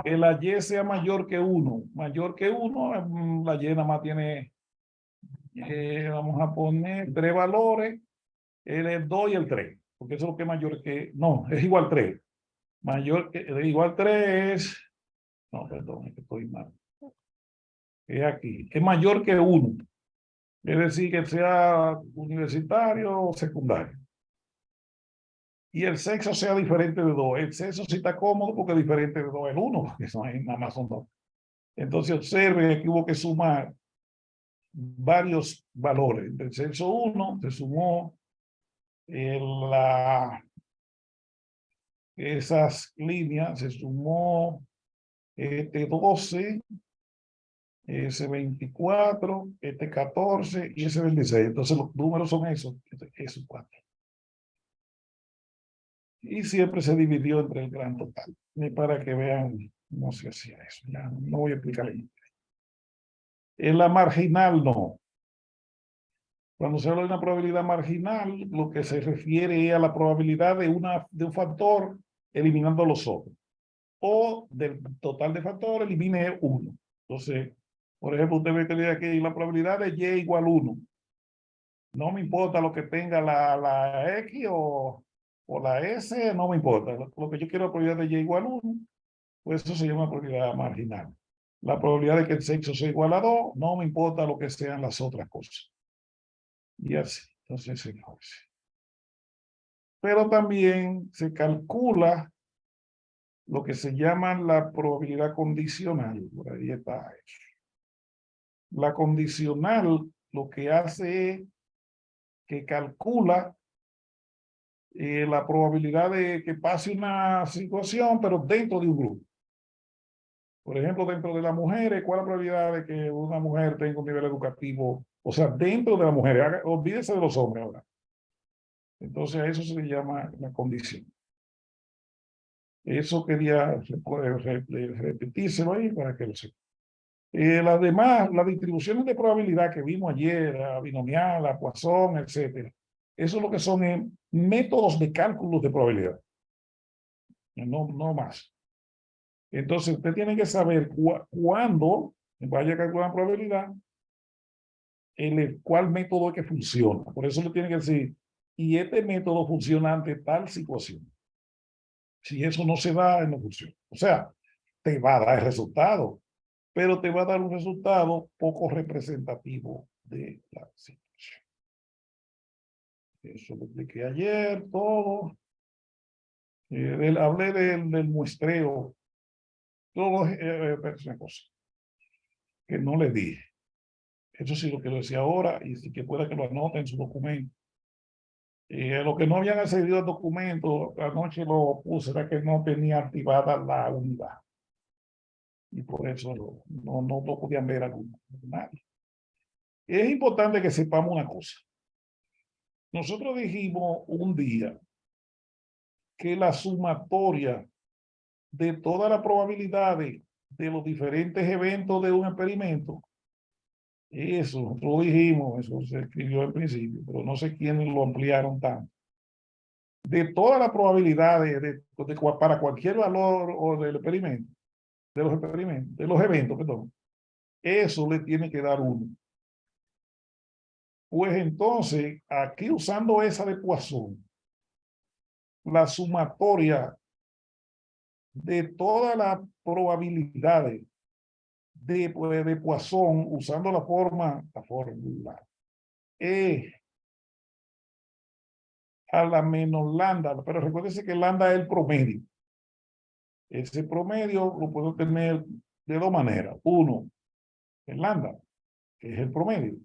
Speaker 1: Que la Y sea mayor que 1. Mayor que 1, la Y nada más tiene, vamos a poner 3 valores. El 2 y el 3. Porque eso es lo que es mayor que... No, es igual 3. Mayor que... Igual 3 es... No, perdón, es que estoy mal. Es aquí. Es mayor que 1. Es decir, que sea universitario o secundario. Y el sexo sea diferente de 2. El sexo sí está cómodo porque es diferente de 2 el 1, porque nada más son 2. Entonces observe que hubo que sumar varios valores. Del sexo 1 se sumó esas líneas, se sumó 12 ese 24, este 14 y ese 26. Entonces los números son esos, esos 4. Y siempre se dividió entre el gran total. Y para que vean cómo se hacía eso. Ya no voy a explicarle. En la marginal no. Cuando se habla de una probabilidad marginal, lo que se refiere es a la probabilidad de un factor eliminando los otros. O del total de factores elimine uno. Entonces, por ejemplo, usted ve que dice aquí la probabilidad de y igual 1. No me importa lo que tenga la X o la S, no me importa. Lo que yo quiero es la probabilidad de y igual 1, pues eso se llama probabilidad marginal. La probabilidad de que el sexo sea igual a 2, no me importa lo que sean las otras cosas. Y así, entonces se conoce. Pero también se calcula lo que se llama la probabilidad condicional. Por ahí está eso. La condicional lo que hace es que calcula la probabilidad de que pase una situación, pero dentro de un grupo. Por ejemplo, dentro de las mujeres, ¿cuál es la probabilidad de que una mujer tenga un nivel educativo? O sea, dentro de las mujeres, olvídese de los hombres ahora. Entonces, a eso se le llama la condición. Eso quería repetírselo ahí para que lo sepa. Las demás, las distribuciones de probabilidad que vimos ayer, la binomial, la Poisson, etcétera, eso es lo que son métodos de cálculo de probabilidad. No más. Entonces, usted tiene que saber cuándo vaya a calcular la probabilidad, cuál método es que funciona. Por eso le tiene que decir, y este método funciona ante tal situación. Si eso no se da, no funciona. O sea, te va a dar el resultado, pero te va a dar un resultado poco representativo de la situación. Eso lo expliqué ayer, todo. Hablé del muestreo. Todo, es una cosa que no le dije. Eso sí lo que lo decía ahora, y si que pueda que lo anote en su documento. Lo que no habían accedido al documento, anoche lo puse, era que no tenía activada la unidad. Y por eso no lo podían ver a nadie. Es importante que sepamos una cosa. Nosotros dijimos un día que la sumatoria de todas las probabilidades de los diferentes eventos de un experimento, eso lo dijimos, eso se escribió al principio, pero no sé quiénes lo ampliaron tanto. De todas las probabilidades para cualquier valor o del experimento, de los eventos, perdón, eso le tiene que dar 1. Pues entonces, aquí usando esa de Poisson, la sumatoria de todas las probabilidades de Poisson, usando la fórmula, a la menos lambda, pero recuérdense que lambda es el promedio. Ese promedio lo puedo tener de 2 maneras. Uno, el lambda, que es el promedio.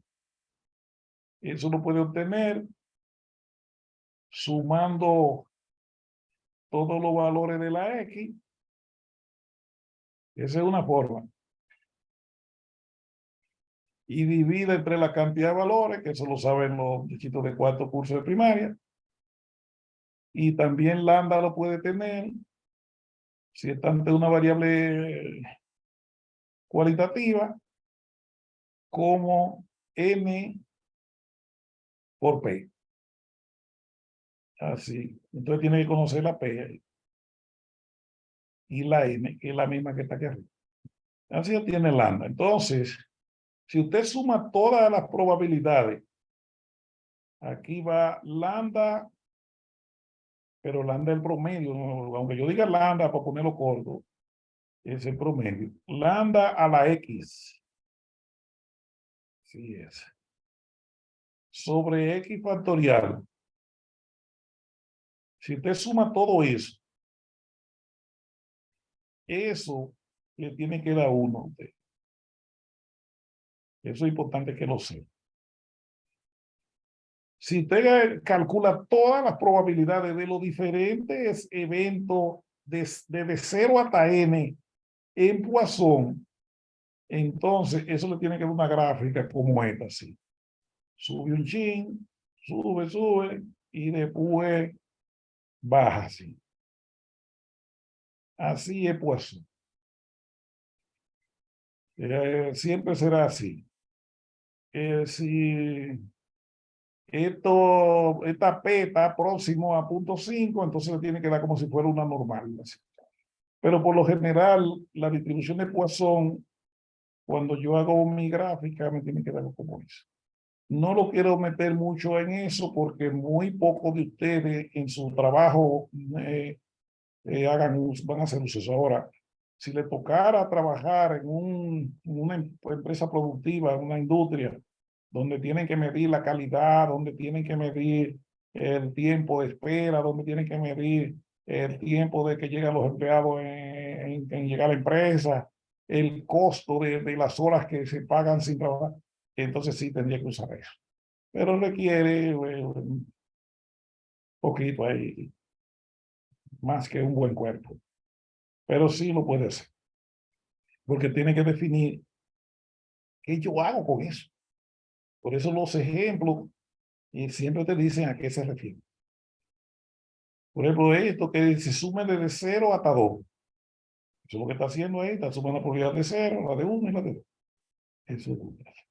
Speaker 1: Eso lo puede obtener sumando todos los valores de la X. Esa es una forma. Y divide entre la cantidad de valores, que eso lo saben los chiquitos de 4 cursos de primaria. Y también lambda lo puede tener si está ante una variable cualitativa como n por p. Así. Entonces tiene que conocer la p y la n, que es la misma que está aquí arriba. Así tiene lambda. Entonces, si usted suma todas las probabilidades, aquí va lambda, pero lambda es el promedio, ¿no? Aunque yo diga lambda para ponerlo corto, es el promedio. Lambda a la X. Así es. Sobre X factorial. Si usted suma todo eso, eso le tiene que dar 1 a usted. Eso es importante que lo sepa. Si usted calcula todas las probabilidades de los diferentes eventos desde 0 hasta n en Poisson, Entonces, eso le tiene que dar una gráfica como esta, así. Sube un chin, sube, y después baja así. Así es pues. Siempre será así. Si esta P está próximo a 0.5, entonces le tiene que dar como si fuera una normal. Así. Pero por lo general, la distribución de Poisson, cuando yo hago mi gráfica, me tiene que dar como eso. No lo quiero meter mucho en eso porque muy pocos de ustedes en su trabajo van a hacer uso. Ahora, si le tocara trabajar en una empresa productiva, en una industria, donde tienen que medir la calidad, donde tienen que medir el tiempo de espera, donde tienen que medir el tiempo de que llegan los empleados en llegar a la empresa, el costo de las horas que se pagan sin trabajar, entonces sí tendría que usar eso. Pero requiere un poquito ahí, más que un buen cuerpo. Pero sí lo puede hacer. Porque tiene que definir qué yo hago con eso. Por eso los ejemplos siempre te dicen a qué se refiere. Por ejemplo, esto que se sume desde 0 hasta 2. Eso es lo que está haciendo ahí, está sumando la probabilidad de 0, la de 1 y la de 2. Eso es lo que hace.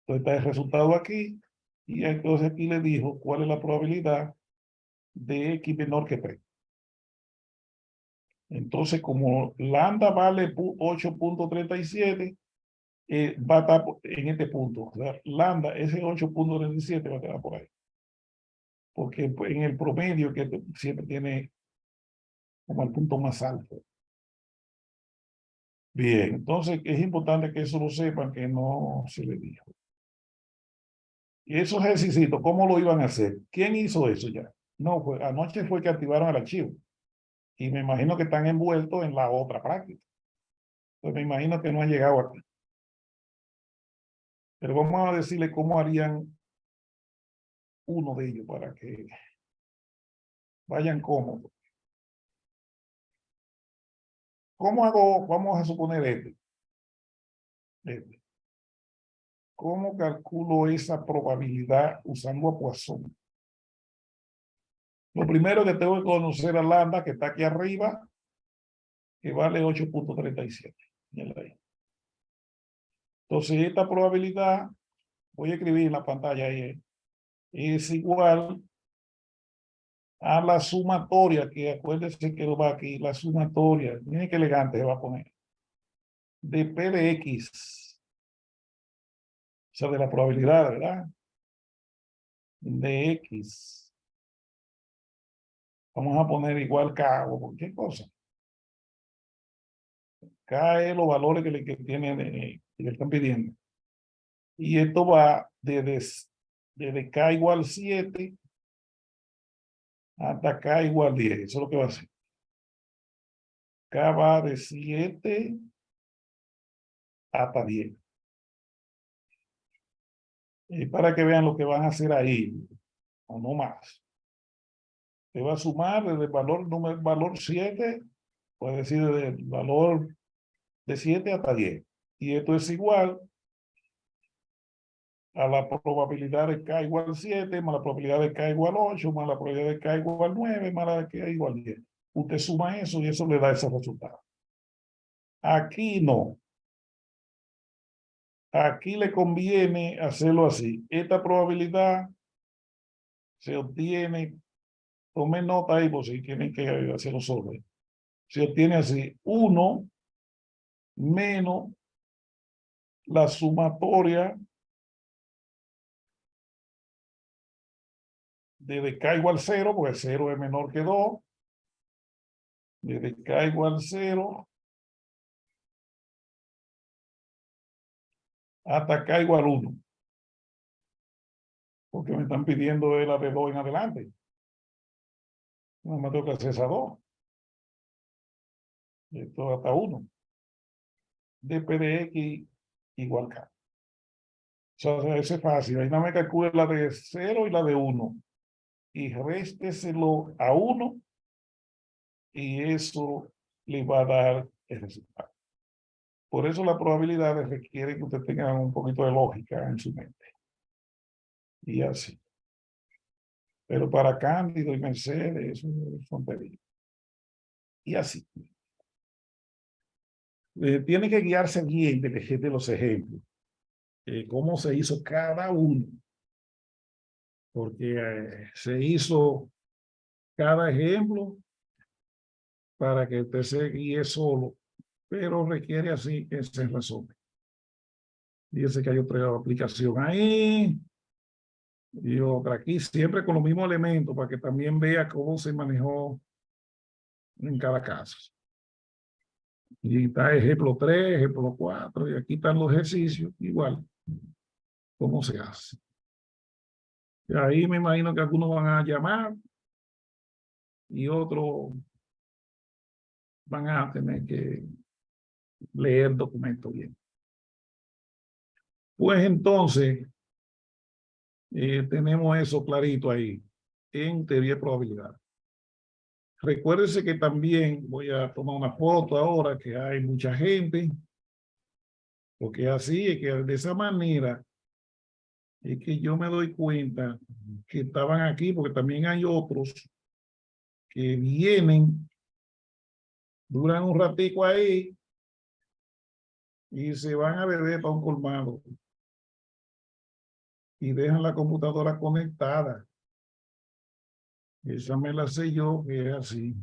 Speaker 1: Entonces está el resultado aquí, y entonces aquí le dijo cuál es la probabilidad de X menor que 3. Entonces, como lambda vale 8.37, va a estar en este punto. O sea, lambda, ese 8.37 va a quedar por ahí. Porque en el promedio que siempre tiene como el punto más alto. Bien, entonces es importante que eso lo sepan, que no se le dijo. Y esos ejercicios, ¿cómo lo iban a hacer? ¿Quién hizo eso ya? No, anoche fue que activaron el archivo. Y me imagino que están envueltos en la otra práctica. Entonces me imagino que no han llegado aquí. Pero vamos a decirle cómo harían uno de ellos para que vayan cómodos. ¿Cómo hago? Vamos a suponer este. ¿Cómo calculo esa probabilidad usando a Poisson? Lo primero que tengo que conocer a lambda, que está aquí arriba, que vale 8.37. Entonces, esta probabilidad, voy a escribir en la pantalla ahí, es igual a la sumatoria, que acuérdense que va aquí, la sumatoria, miren qué elegante se va a poner, de P de X, o sea, de la probabilidad, ¿verdad? De X. Vamos a poner igual K o cualquier cosa. K es los valores que le están pidiendo. Y esto va desde K igual 7 hasta K igual 10. Eso es lo que va a hacer. K va de 7 hasta 10. Y para que vean lo que van a hacer ahí, o no más. Se va a sumar desde el valor 7, puede decir desde el valor de 7 hasta 10. Y esto es igual a la probabilidad de K igual 7, más la probabilidad de K igual 8, más la probabilidad de K igual 9, más la de K igual 10. Usted suma eso y eso le da ese resultado. Aquí no. Aquí le conviene hacerlo así. Esta probabilidad se obtiene, tomen nota ahí por si tienen que hacerlo solo. Se obtiene así, 1 menos la sumatoria desde K igual 0, porque 0 es menor que 2, desde K igual 0 hasta K igual 1. Porque me están pidiendo la de 2 en adelante. No me tengo que hacer esa 2. Esto hasta 1. dp de X igual K. O sea, eso es fácil. Ahí no me calcule la de 0 y la de 1. Y résteselo a 1. Y eso le va a dar el resultado. Por eso las probabilidades requieren que usted tenga un poquito de lógica en su mente. Y así. Pero para Cándido y Mercedes, eso es tontería. Y así. Tiene que guiarse bien de los ejemplos. Cómo se hizo cada uno. Porque se hizo cada ejemplo para que usted se guíe solo, pero requiere así que se resuelva. Fíjese que hay otra aplicación ahí y otra aquí, siempre con los mismos elementos para que también vea cómo se manejó en cada caso. Y está ejemplo 3, ejemplo 4, y aquí están los ejercicios, igual, cómo se hace. Y ahí me imagino que algunos van a llamar y otros van a tener que leer el documento bien. Pues entonces, tenemos eso clarito ahí, en teoría de probabilidad. Recuérdese que también voy a tomar una foto ahora, que hay mucha gente, porque así es que de esa manera es que yo me doy cuenta que estaban aquí, porque también hay otros que vienen, duran un ratico ahí y se van a beber para un colmado y dejan la computadora conectada. Esa me la sé yo, que es así.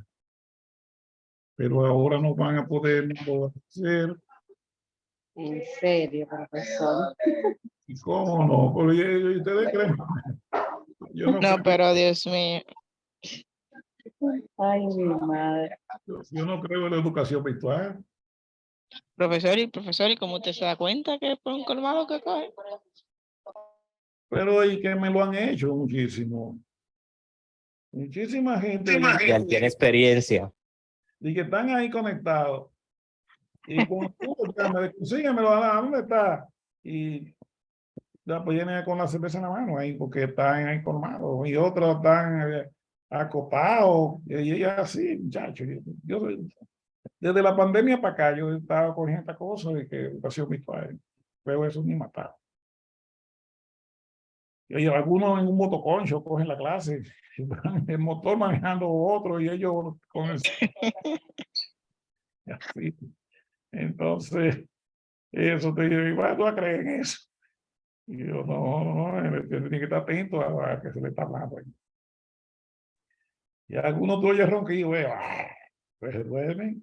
Speaker 1: Pero ahora no van a poder hacer.
Speaker 7: En serio, profesor.
Speaker 1: ¿Y cómo no? Porque ustedes creen. Yo no,
Speaker 8: No,
Speaker 1: creo,
Speaker 8: pero Dios mío.
Speaker 7: Ay, mi madre.
Speaker 1: yo no creo en la educación virtual.
Speaker 8: Profesor, ¿y cómo usted se da cuenta que es por un colmado que coge?
Speaker 1: Pero y que me lo han hecho muchísimo. Muchísima gente
Speaker 9: Ya él tiene experiencia.
Speaker 1: y que están ahí conectados. Y cuando tú llamas, síguemelo, ¿dónde está? Y ya pues vienen con la cerveza en la mano ahí porque están ahí colmados. Y otros están acopados. Y así, muchachos. Desde la pandemia para acá, yo estaba cogiendo esta cosa de que educación virtual. Pero eso ni matado. Y algunos en un motoconcho cogen la clase, el motor manejando otro y ellos con el... Así. Entonces, eso te digo, ¿y vas tú a creer en eso? Y yo, no, tiene que estar atento a que se le está hablando. Y algunos tú oyes ronquido, pues se duermen.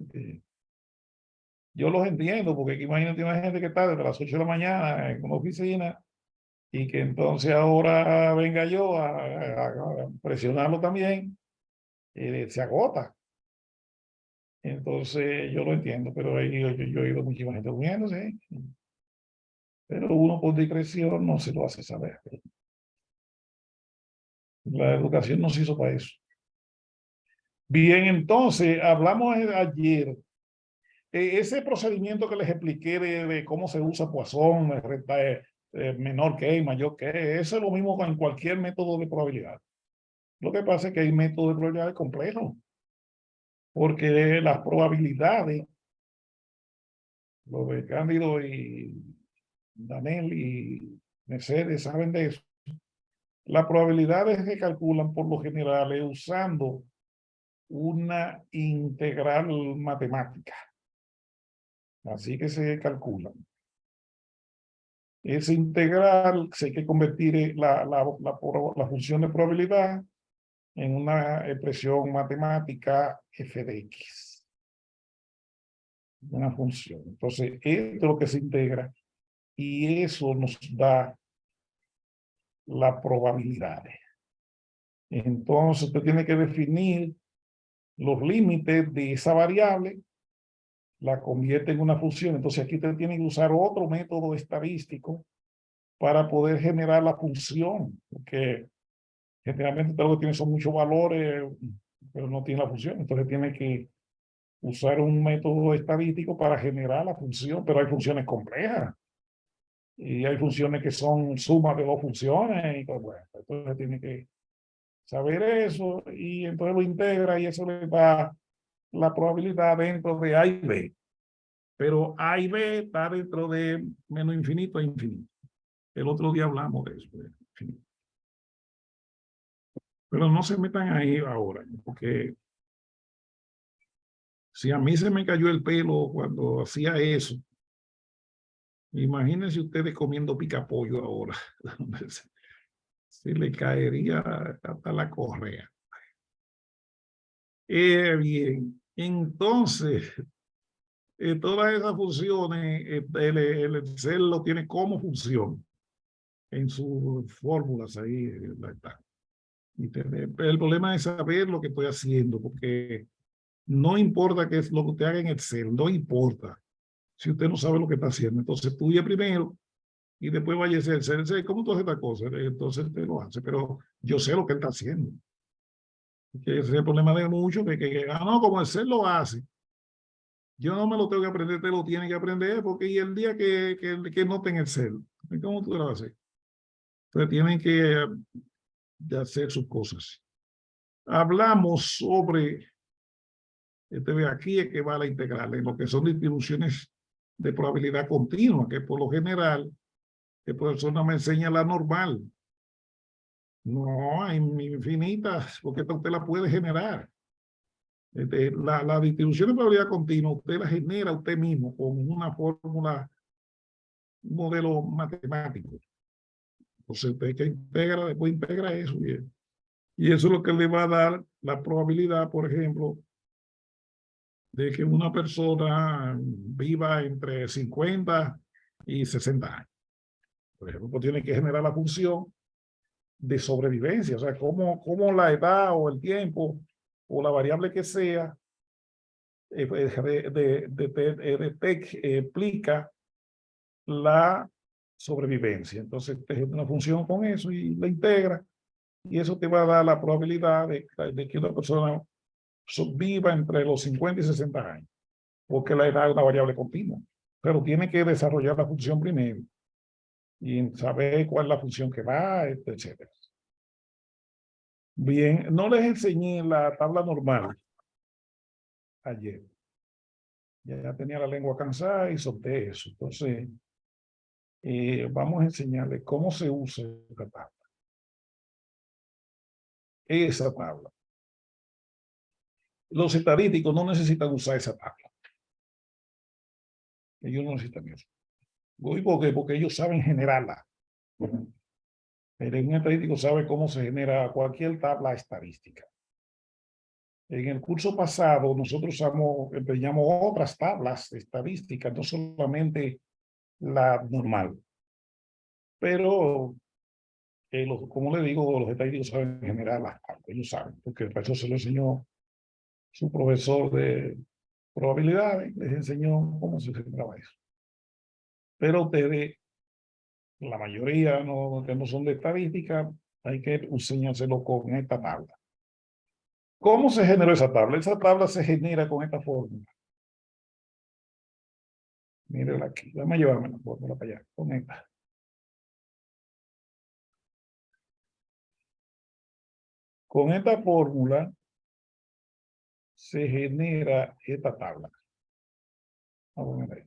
Speaker 1: Yo los entiendo, porque aquí imagínate una gente que está desde las 8 de la mañana en una oficina y que entonces ahora venga yo a presionarlo también, se agota. Entonces yo lo entiendo, pero yo he oído muchísima gente durmiéndose, pero uno por discreción no se lo hace saber. La educación no se hizo para eso. Bien, entonces hablamos ayer. Ese procedimiento que les expliqué de cómo se usa Poisson, menor que, mayor que, eso es lo mismo con cualquier método de probabilidad. Lo que pasa es que hay métodos de probabilidad complejos, porque las probabilidades, lo de Cándido y Daniel y Mercedes saben de eso. Las probabilidades se calculan por lo general usando una integral matemática. Así que se calculan. Esa integral se hay que convertir la función de probabilidad en una expresión matemática f de x. Una función. Entonces, esto es lo que se integra y eso nos da las probabilidades. Entonces, usted tiene que definir los límites de esa variable, la convierte en una función. Entonces, aquí usted tiene que usar otro método estadístico para poder generar la función, porque generalmente todo lo que tiene son muchos valores, pero no tiene la función. Entonces, tiene que usar un método estadístico para generar la función, pero hay funciones complejas. Y hay funciones que son sumas de dos funciones. Y pues, bueno, entonces tiene que saber eso y entonces lo integra y eso le da la probabilidad dentro de A y B. Pero A y B está dentro de menos infinito e infinito. El otro día hablamos de eso, de infinito. Pero no se metan ahí ahora, porque si a mí se me cayó el pelo cuando hacía eso, imagínense ustedes comiendo picapollo ahora. Se le caería hasta la correa. Bien, entonces, todas esas funciones, el Excel lo tiene como función en sus fórmulas ahí. Está. El problema es saber lo que estoy haciendo, porque no importa qué es lo que usted haga en Excel, no importa si usted no sabe lo que está haciendo. Entonces estudie primero y después vaya a hacer, ¿cómo tú haces esta cosa? Entonces usted lo hace, pero yo sé lo que él está haciendo. Que ese es el problema de muchos, no, como Excel lo hace, yo no me lo tengo que aprender, te lo tiene que aprender, porque y el día que no tenga Excel, ¿cómo tú lo vas a hacer? Entonces tienen que hacer sus cosas. Hablamos sobre, aquí es que va la integral, en lo que son distribuciones de probabilidad continua, que por lo general, el profesor no me enseña la normal. No, hay infinitas, porque usted la puede generar. La distribución de probabilidad continua, usted la genera usted mismo con una fórmula, un modelo matemático. Entonces usted que integra, después integra eso. Y eso es lo que le va a dar la probabilidad, por ejemplo, de que una persona viva entre 50 y 60 años. Por ejemplo, pues tiene que generar la función de sobrevivencia, o sea, cómo la edad o el tiempo o la variable que sea explica la sobrevivencia. Entonces, te genera una función con eso y la integra, y eso te va a dar la probabilidad de que una persona viva entre los 50 y 60 años, porque la edad es una variable continua, pero tiene que desarrollar la función primero y saber cuál es la función que va, etc. Bien, no les enseñé la tabla normal ayer. Ya tenía la lengua cansada y solté eso. Entonces, vamos a enseñarles cómo se usa esta tabla. Esa tabla. Los estadísticos no necesitan usar esa tabla. Ellos no necesitan eso. ¿Por qué? Porque ellos saben generarla. Un estadístico sabe cómo se genera cualquier tabla estadística. En el curso pasado nosotros empeñamos otras tablas estadísticas, no solamente la normal. Pero, como le digo, los estadísticos saben generar las tablas. Ellos saben, porque para eso se lo enseñó su profesor de probabilidades, les enseñó cómo se generaba eso. Pero ustedes, la mayoría que no son de estadística, hay que enseñárselo con esta tabla. ¿Cómo se generó esa tabla? Esa tabla se genera con esta fórmula. Mírenla aquí. Vamos a llevarme la fórmula para allá. Con esta. Con esta fórmula se genera esta tabla. Vamos a ver.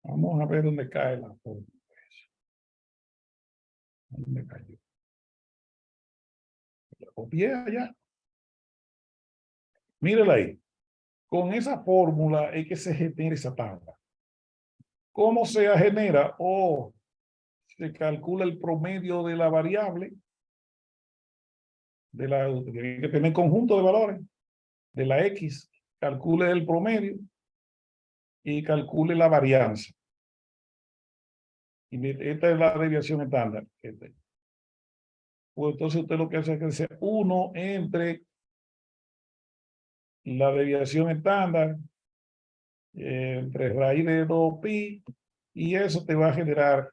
Speaker 1: Vamos a ver dónde cae la fórmula. ¿Dónde cayó? La copié allá. Mírala ahí. Con esa fórmula es que se genera esa tabla. ¿Cómo se genera? Se calcula el promedio de la variable. Tiene que tener conjunto de valores. De la X. Calcule el promedio. Y calcule la varianza. Y esta es la desviación estándar. Pues entonces usted lo que hace es que sea 1 entre la desviación estándar entre raíz de 2pi, y eso te va a generar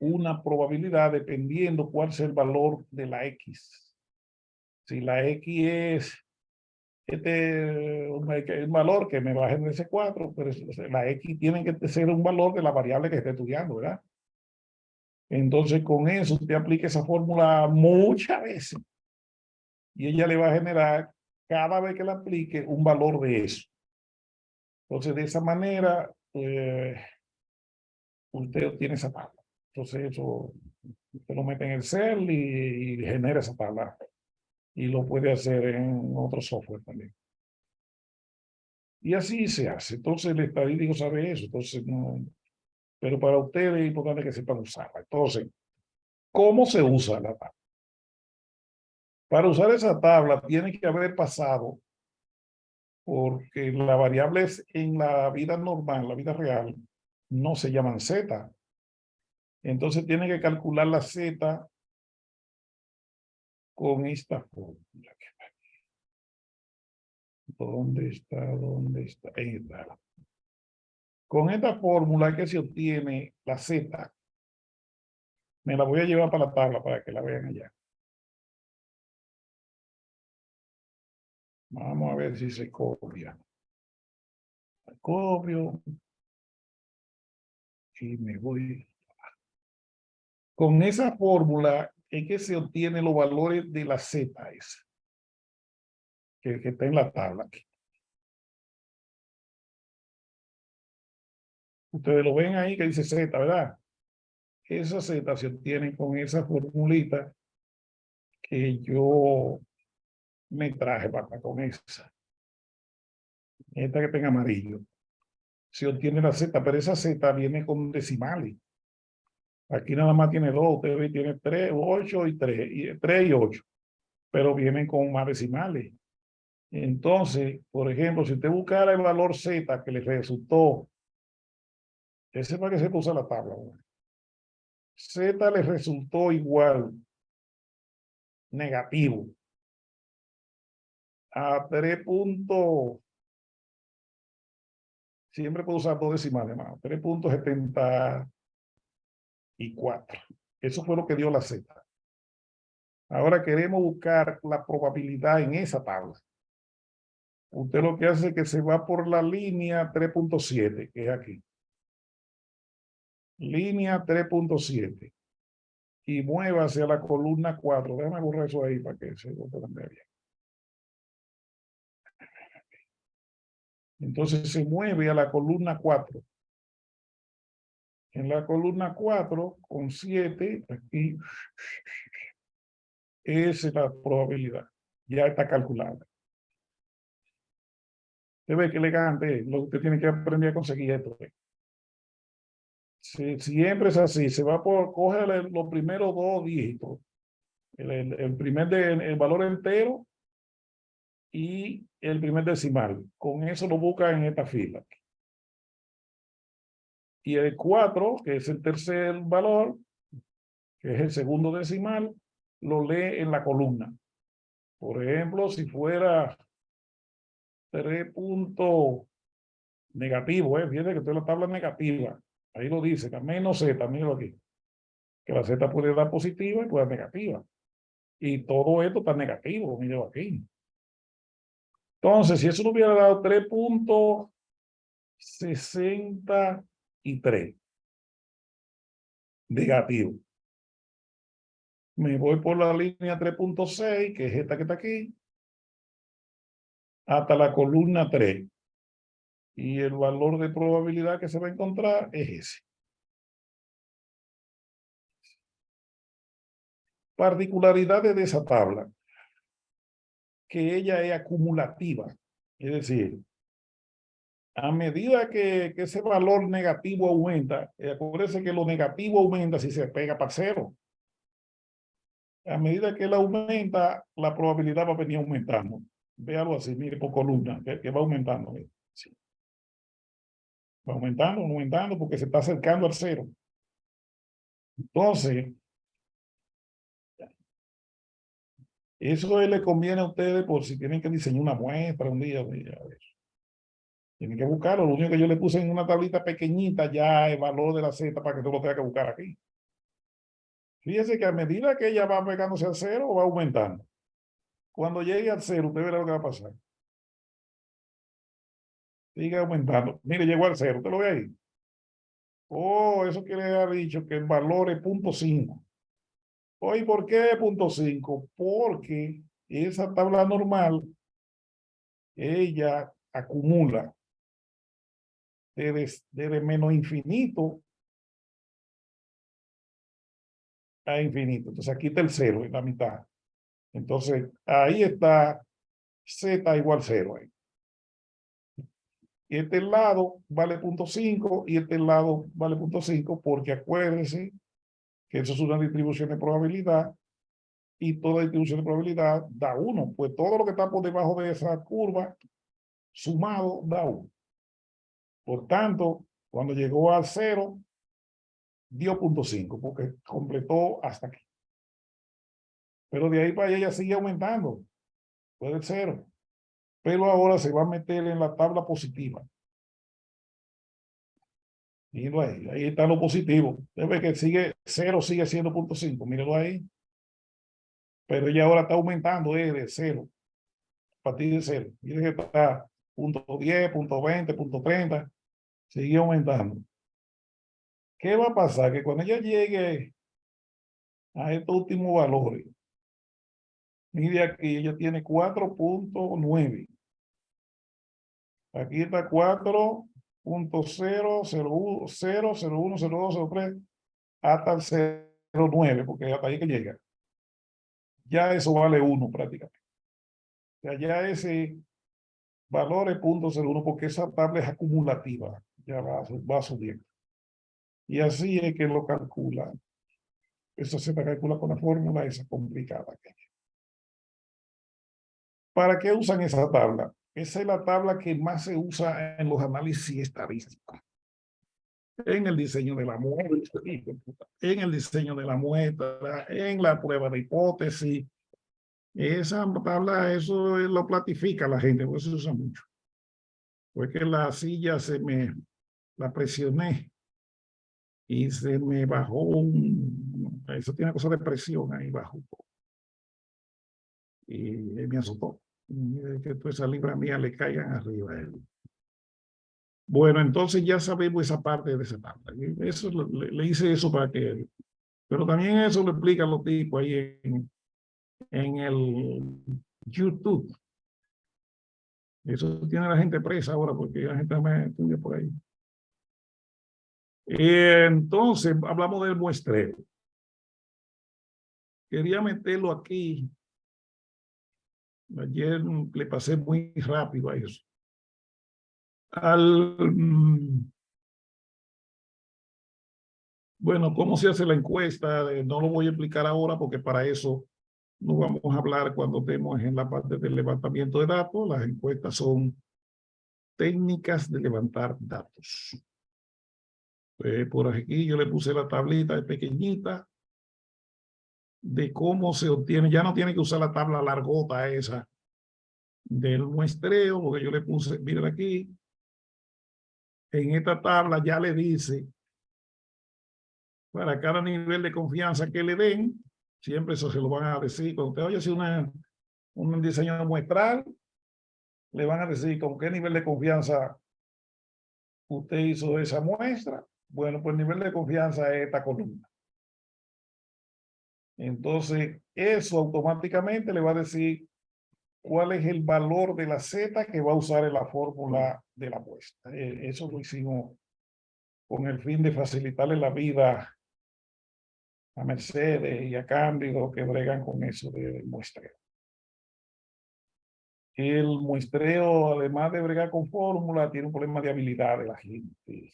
Speaker 1: una probabilidad dependiendo cuál sea el valor de la X. Si la X es el valor que me va a generar ese 4, pero la X tiene que ser un valor de la variable que esté estudiando, ¿verdad? Entonces con eso usted aplica esa fórmula muchas veces y ella le va a generar cada vez que la aplique un valor de eso. Entonces, de esa manera, usted obtiene esa tabla. Entonces, eso usted lo mete en el Excel y genera esa tabla. Y lo puede hacer en otro software también. Y así se hace. Entonces, el estadístico sabe eso. Entonces, no. Pero para ustedes es importante que sepan usarla. Entonces, ¿cómo se usa la tabla? Para usar esa tabla tiene que haber pasado, porque las variables en la vida normal, la vida real, no se llaman Z. Entonces tiene que calcular la Z con esta fórmula. ¿Dónde está? ¿Dónde está? Ahí está. Con esta fórmula que se obtiene la Z, me la voy a llevar para la tabla para que la vean allá. Vamos a ver si se copia. Copio. Y me voy. Con esa fórmula es que se obtienen los valores de la Z esa, que está en la tabla aquí. Ustedes lo ven ahí que dice Z, ¿verdad? Esa Z se obtiene con esa formulita que yo me traje para acá con esa. Esta que está en amarillo. Se obtiene la Z, pero esa Z viene con decimales. Aquí nada más tiene 2, usted ve, tiene 3, 8 y 3, y 3 y 8. Pero vienen con más decimales. Entonces, por ejemplo, si usted buscara el valor Z que le resultó, ese para que se usa la tabla. Z le resultó igual negativo a 3 puntos. Siempre puedo usar dos decimales, hermano. 3.74. Eso fue lo que dio la Z. Ahora queremos buscar la probabilidad en esa tabla. Usted lo que hace es que se va por la línea 3.7, que es aquí. Línea 3.7. Y mueva hacia la columna 4. Déjame borrar eso ahí para que se lo puedan ver bien. Entonces se mueve a la columna 4. En la columna 4, con 7, aquí, esa es la probabilidad. Ya está calculada. Usted ve que elegante es. Lo que usted tiene que aprender a conseguir esto. Siempre es así. Se va por, coge los primeros dos dígitos. El valor entero y el primer decimal. Con eso lo busca en esta fila. Y el 4, que es el tercer valor, que es el segundo decimal, lo lee en la columna. Por ejemplo, si fuera 3 puntos negativo, fíjate que estoy en la tabla negativa. Ahí lo dice, que menos Z, míralo aquí. Que la Z puede dar positiva y puede dar negativa. Y todo esto está negativo, míralo aquí. Entonces, si eso le hubiera dado 3.63 negativo. Me voy por la línea 3.6, que es esta que está aquí, hasta la columna 3. Y el valor de probabilidad que se va a encontrar es ese. Particularidades de esa tabla, que ella es acumulativa. Es decir, a medida que ese valor negativo aumenta, acuérdense que lo negativo aumenta si se pega para cero. A medida que él aumenta, la probabilidad va a venir aumentando. Véalo así, mire, por columna, que va aumentando. Sí. Va aumentando, porque se está acercando al cero. Entonces, eso le conviene a ustedes por si tienen que diseñar una muestra un día. Tienen que buscarlo. Lo único que yo le puse en una tablita pequeñita ya el valor de la Z para que tú lo tengas que buscar aquí. Fíjese que a medida que ella va pegándose al cero, va aumentando. Cuando llegue al cero, usted verá lo que va a pasar. Sigue aumentando. Mire, llegó al cero. ¿Usted lo ve ahí? Oh, eso quiere haber dicho que el valor es 0.5. Oye, ¿por qué 0.5? Porque esa tabla normal, ella acumula desde menos infinito a infinito. Entonces aquí está el cero en la mitad. Entonces ahí está z igual 0. Este lado vale 0.5 y este lado vale 0.5 porque acuérdense que eso es una distribución de probabilidad y toda distribución de probabilidad da 1. Pues todo lo que está por debajo de esa curva sumado da 1. Por tanto, cuando llegó al 0, dio 0.5 porque completó hasta aquí. Pero de ahí para allá ya sigue aumentando. Puede ser. Pero ahora se va a meter en la tabla positiva. Mírenlo ahí. Ahí está lo positivo. Usted ve que sigue 0, sigue siendo 0.5. Mírenlo ahí. Pero ya ahora está aumentando de 0. A partir de 0. Miren que está 0.10, 0.20, 0.30. Sigue aumentando. ¿Qué va a pasar? Que cuando ella llegue a estos últimos valores, mire aquí, ella tiene 4.9. Aquí está 4.001010203 hasta el 0.9, porque hasta ahí que llega. Ya eso vale 1 prácticamente. O sea, ya ese valor es 0.01 porque esa tabla es acumulativa. Ya va subiendo. Y así es que lo calcula. Eso se calcula con la fórmula esa complicada. ¿Para qué usan esa tabla? Esa es la tabla que más se usa en los análisis estadísticos. En el diseño de la muestra, en el diseño de la muestra, en la prueba de hipótesis. Esa tabla, eso lo platifica la gente, por eso se usa mucho. Porque la silla la presioné y se me bajó eso tiene cosa de presión ahí bajo. Y me azotó. Que toda esa libra mía le caigan arriba a él. Bueno, entonces ya sabemos esa parte de esa tabla. Eso le hice eso para que... Pero también eso lo explican los tipos ahí en el YouTube. Eso tiene la gente presa ahora porque la gente me estudia por ahí. Entonces, hablamos del muestreo. Quería meterlo aquí. Ayer le pasé muy rápido a eso. Bueno, ¿cómo se hace la encuesta? No lo voy a explicar ahora porque para eso nos vamos a hablar cuando estemos en la parte del levantamiento de datos. Las encuestas son técnicas de levantar datos. Por aquí yo le puse la tablita pequeñita de cómo se obtiene. Ya no tiene que usar la tabla largota esa del muestreo, porque yo le puse, miren aquí, en esta tabla ya le dice para cada nivel de confianza que le den, siempre eso se lo van a decir. Cuando usted vaya a hacer un diseño muestral, le van a decir con qué nivel de confianza usted hizo esa muestra. Bueno, pues el nivel de confianza es esta columna. Entonces, eso automáticamente le va a decir cuál es el valor de la Z que va a usar en la fórmula de la muestra. Eso lo hicimos con el fin de facilitarle la vida a Mercedes y a Cándido que bregan con eso de muestreo. El muestreo, además de bregar con fórmula, tiene un problema de habilidad de la gente.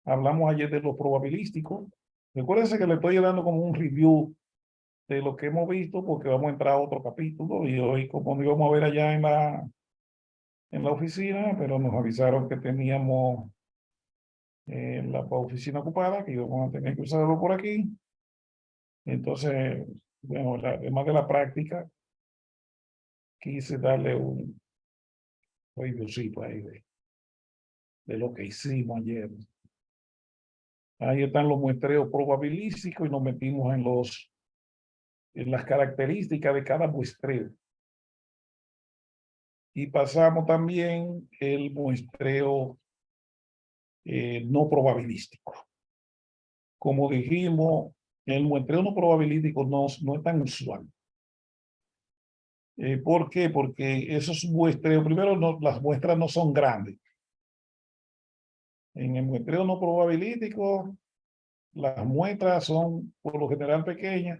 Speaker 1: Hablamos ayer de lo probabilístico. Recuérdense que le estoy dando como un review de lo que hemos visto porque vamos a entrar a otro capítulo y hoy como nos íbamos a ver allá en la oficina, pero nos avisaron que teníamos la oficina ocupada, que íbamos a tener que usarlo por aquí. Entonces, bueno, además de la práctica, quise darle un reviewcito ahí de lo que hicimos ayer. Ahí están los muestreos probabilísticos y nos metimos en las características de cada muestreo. Y pasamos también el muestreo no probabilístico. Como dijimos, el muestreo no probabilístico no es tan usual. ¿Por qué? Porque esos muestreos, primero, las muestras no son grandes. En el muestreo no probabilístico, las muestras son por lo general pequeñas,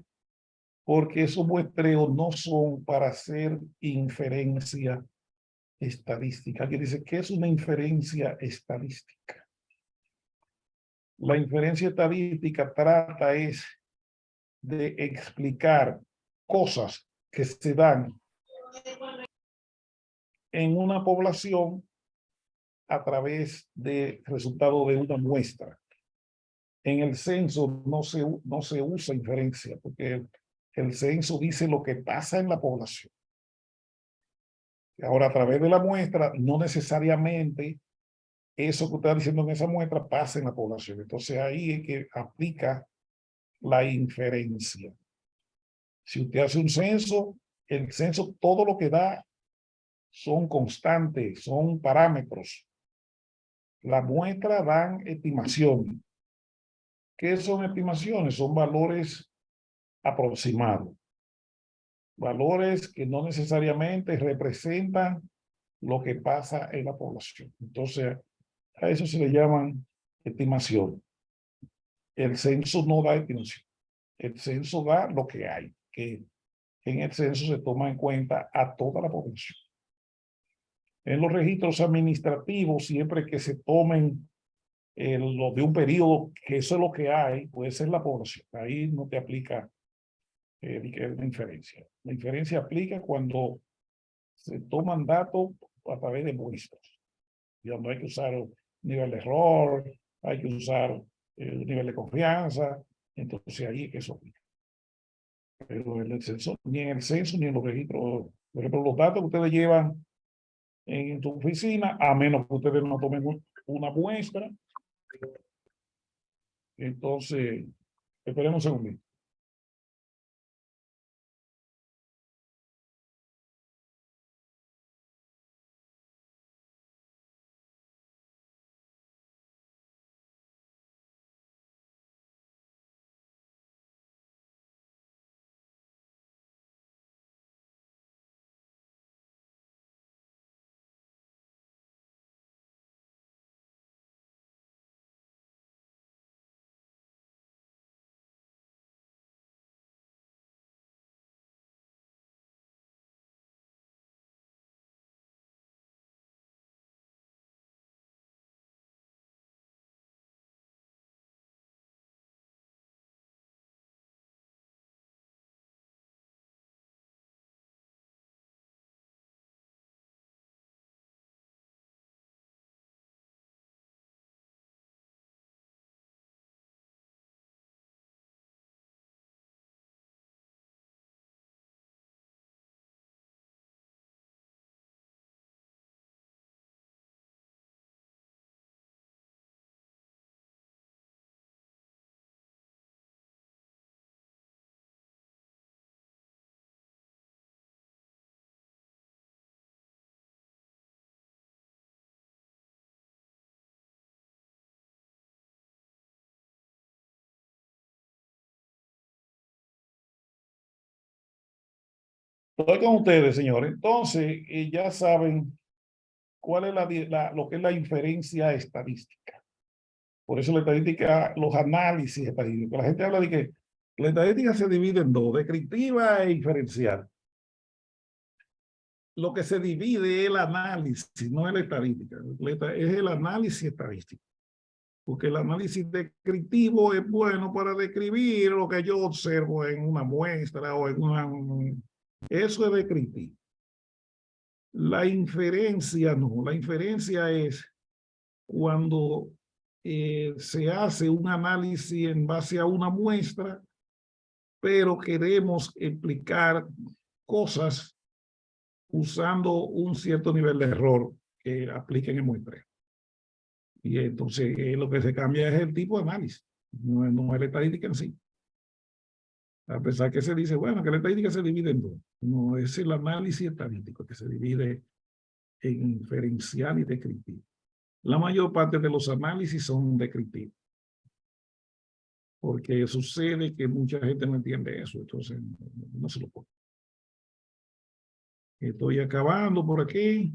Speaker 1: porque esos muestreos no son para hacer inferencia estadística. Que dice, ¿qué es una inferencia estadística? La inferencia estadística trata de explicar cosas que se dan en una población a través de resultado de una muestra. En el censo no se usa inferencia, porque el censo dice lo que pasa en la población. Ahora, a través de la muestra, no necesariamente eso que usted está diciendo en esa muestra pasa en la población. Entonces ahí es que aplica la inferencia. Si usted hace un censo, el censo todo lo que da son constantes, son parámetros. La muestra dan estimaciones. ¿Qué son estimaciones? Son valores aproximados. Valores que no necesariamente representan lo que pasa en la población. Entonces, a eso se le llaman estimaciones. El censo no da estimación. El censo da lo que hay, que en el censo se toma en cuenta a toda la población. En los registros administrativos, siempre que se tomen lo de un periodo, que eso es lo que hay, puede ser la población. Ahí no te aplica la inferencia. La inferencia aplica cuando se toman datos a través de muestras. Ya no hay que usar nivel de error, hay que usar el nivel de confianza, entonces ahí es que eso aplica. Pero en el censo, ni en el censo ni en los registros, por ejemplo, los datos que ustedes llevan en tu oficina, a menos que ustedes no tomen una muestra. Entonces, esperemos un segundito. Estoy con ustedes, señores. Entonces, ya saben cuál es lo que es la inferencia estadística. Por eso la estadística, los análisis estadísticos. La gente habla de que la estadística se divide en dos, descriptiva e inferencial. Lo que se divide es el análisis, no es la estadística. Es el análisis estadístico. Porque el análisis descriptivo es bueno para describir lo que yo observo en una muestra o en una... Eso es descriptivo. La inferencia no. La inferencia es cuando se hace un análisis en base a una muestra, pero queremos explicar cosas usando un cierto nivel de error que aplica en el muestreo. Y entonces lo que se cambia es el tipo de análisis, no es la estadística en sí. A pesar que se dice, bueno, que la estadística se divide en dos. No es el análisis estadístico que se divide en inferencial y descriptivo. La mayor parte de los análisis son descriptivos. Porque sucede que mucha gente no entiende eso, entonces no se lo pone. Estoy acabando por aquí.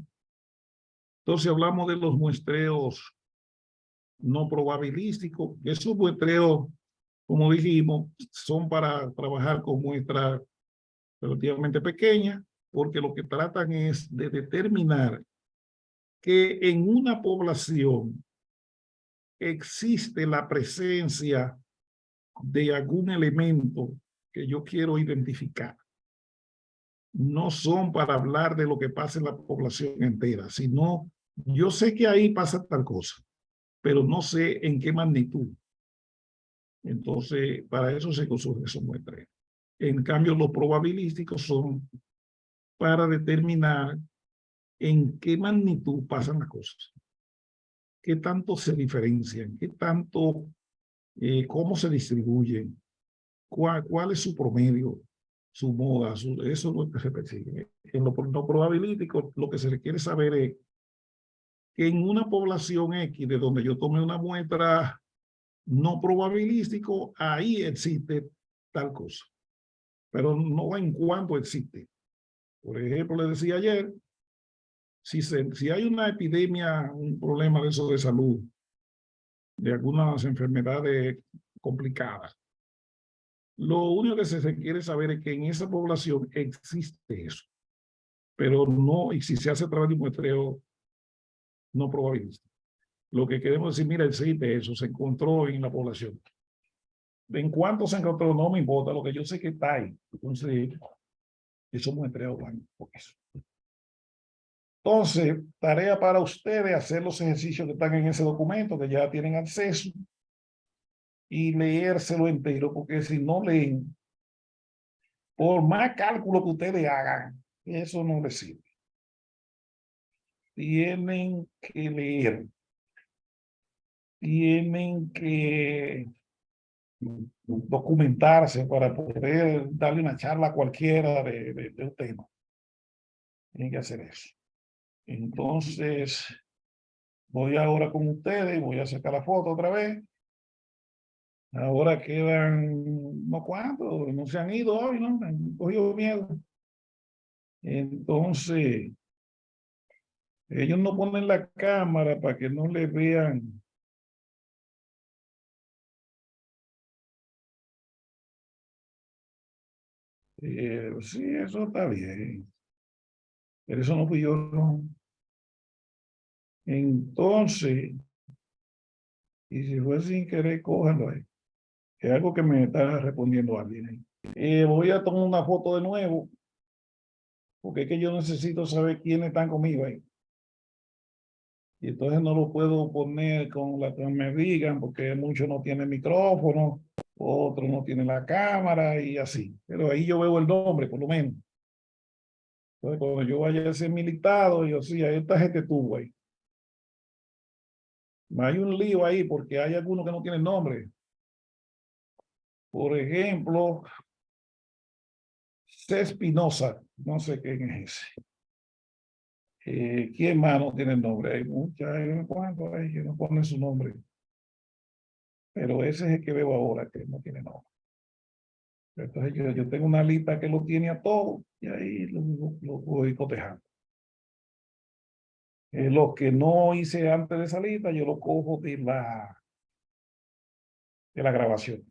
Speaker 1: Entonces hablamos de los muestreos no probabilísticos. Esos muestreos, como dijimos, son para trabajar con muestras relativamente pequeñas, porque lo que tratan es de determinar que en una población existe la presencia de algún elemento que yo quiero identificar. No son para hablar de lo que pasa en la población entera, sino yo sé que ahí pasa tal cosa, pero no sé en qué magnitud. Entonces, para eso se consumen esos muestreos. En cambio, los probabilísticos son para determinar en qué magnitud pasan las cosas, qué tanto se diferencian, qué tanto, cómo se distribuyen, cuál es su promedio, su moda, eso es lo que se persigue. En lo probabilístico, lo que se requiere saber es que en una población X, de donde yo tome una muestra no probabilístico, ahí existe tal cosa, pero no en cuánto existe. Por ejemplo, le decía ayer, si hay una epidemia, un problema de eso de salud, de algunas enfermedades complicadas, lo único que se quiere saber es que en esa población existe eso, pero no, y si se hace a través de un muestreo no probabilístico. Lo que queremos decir, mira, existe eso, se encontró en la población. En cuánto se encontró, no me importa, lo que yo sé que está ahí. Entonces, esos muestreos van por eso. Entonces, tarea para ustedes, hacer los ejercicios que están en ese documento, que ya tienen acceso, y leérselo entero, porque si no leen, por más cálculo que ustedes hagan, eso no les sirve. Tienen que leer. Tienen que documentarse para poder darle una charla a cualquiera de un tema. Tienen que hacer eso. Entonces, voy ahora con ustedes, voy a sacar la foto otra vez. Ahora quedan no cuantos, no se han ido hoy, ¿no? Han cogido miedo. Entonces, ellos no ponen la cámara para que no le vean. Sí, eso está bien. Pero eso no fui yo, no. Entonces, y si fue sin querer, cójanlo ahí. Es algo que me está respondiendo alguien. Voy a tomar una foto de nuevo, porque es que yo necesito saber quiénes están conmigo ahí. Y entonces no lo puedo poner con la que me digan, porque muchos no tienen micrófono, otros no tienen la cámara y así. Pero ahí yo veo el nombre, por lo menos. Entonces, cuando yo vaya a ser militado, yo sí, esta gente tuvo ahí. Hay un lío ahí porque hay algunos que no tienen nombre. Por ejemplo, C. Espinosa, no sé quién es ese. ¿Quién más no tiene nombre? Hay muchas, hay unos cuantos ahí que no ponen su nombre. Pero ese es el que veo ahora que no tiene nombre. Entonces yo tengo una lista que lo tiene a todos y ahí lo voy cotejando. Los que no hice antes de esa lista, yo lo cojo de la grabación.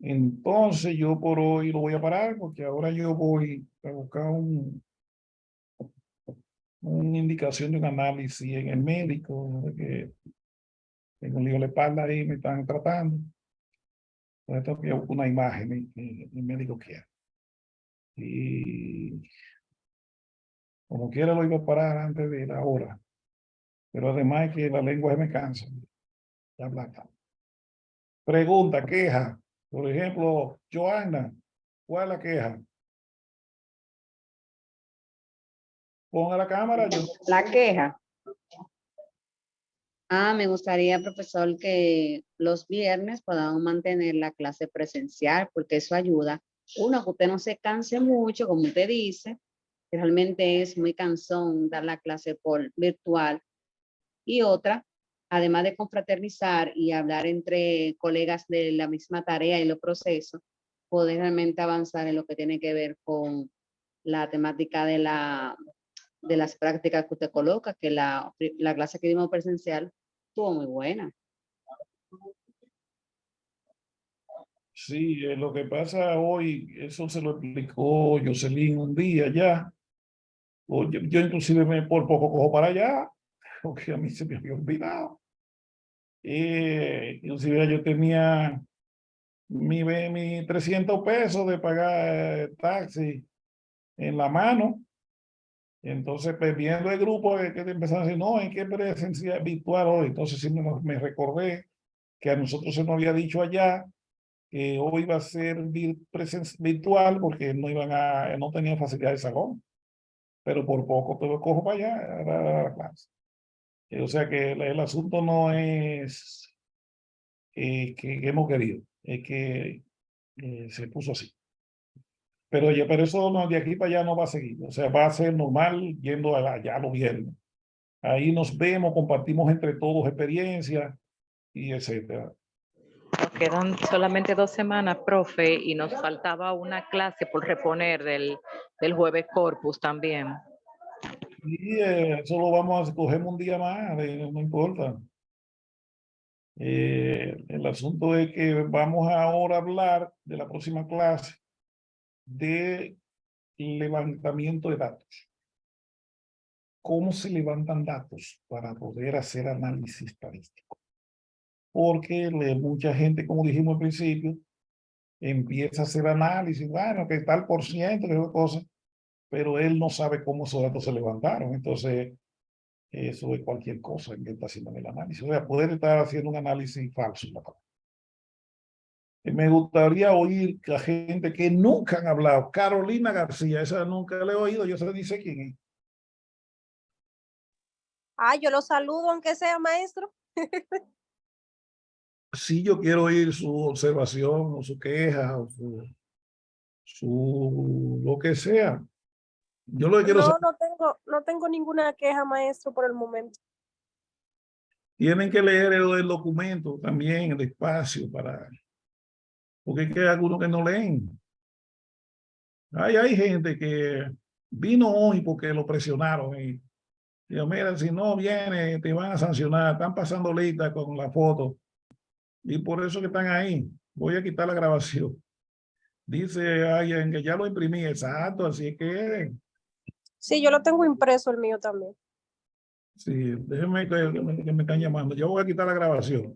Speaker 1: Entonces yo por hoy lo voy a parar porque ahora yo voy a buscar una indicación de un análisis en el médico, de que tengo un lío de la espalda ahí, me están tratando. Entonces tengo que buscar una imagen que el médico quiera. Y como quiera lo iba a parar antes de la hora. Pero además es que la lengua se me cansa de hablar. Pregunta, queja. Por ejemplo, Joana, ¿cuál es la queja? Ponga la cámara.
Speaker 7: La queja. Me gustaría, profesor, que los viernes podamos mantener la clase presencial, porque eso ayuda. Uno, que usted no se canse mucho, como usted dice, que realmente es muy cansón dar la clase por virtual. Y otra, además de confraternizar y hablar entre colegas de la misma tarea y los procesos, poder realmente avanzar en lo que tiene que ver con la temática de las prácticas que usted coloca, que la clase que dimos presencial estuvo muy buena.
Speaker 1: Sí, lo que pasa hoy, eso se lo explicó Jocelyn un día ya. Yo inclusive por poco cojo para allá, porque a mí se me había olvidado. Inclusive yo tenía mi 300 pesos de pagar taxi en la mano. Entonces, pues, viendo el grupo que empezaron a decir, no, ¿en qué presencia virtual hoy? Entonces sí me recordé que a nosotros se nos había dicho allá que hoy iba a ser virtual porque no tenían facilidad de salón. Pero por poco todo cojo para allá a la clase. O sea que el asunto no es que hemos querido, es que se puso así. Pero eso no, de aquí para allá no va a seguir. O sea, va a ser normal yendo allá los viernes. Ahí nos vemos, compartimos entre todos experiencias y etcétera.
Speaker 10: Nos quedan solamente 2 semanas, profe, y nos faltaba una clase por reponer del jueves Corpus también.
Speaker 1: Y eso lo vamos a coger un día más, no importa. El asunto es que vamos ahora a hablar de la próxima clase de levantamiento de datos. ¿Cómo se levantan datos para poder hacer análisis estadístico? Porque mucha gente, como dijimos al principio, empieza a hacer análisis, bueno, que tal por ciento, que cosa, pero él no sabe cómo esos datos se levantaron. Entonces, eso es cualquier cosa que está haciendo el análisis. O sea, puede estar haciendo un análisis falso. Me gustaría oír a gente que nunca han hablado. Carolina García, esa nunca la he oído, yo se dice quién es.
Speaker 11: Yo lo saludo aunque sea maestro.
Speaker 1: Sí, yo quiero oír su observación o su queja o lo que sea. Yo lo que quiero saber.
Speaker 11: No tengo ninguna queja, maestro, por el momento.
Speaker 1: Tienen que leer el documento también despacio porque hay algunos que no leen. Hay gente que vino hoy porque lo presionaron y digo, mira, si no viene, te van a sancionar, están pasando lista con la foto. Y por eso que están ahí. Voy a quitar la grabación. Dice alguien que ya lo imprimí, exacto, así es que...
Speaker 11: Sí, yo lo tengo impreso el mío también.
Speaker 1: Sí, déjenme que me están llamando. Yo voy a quitar la grabación.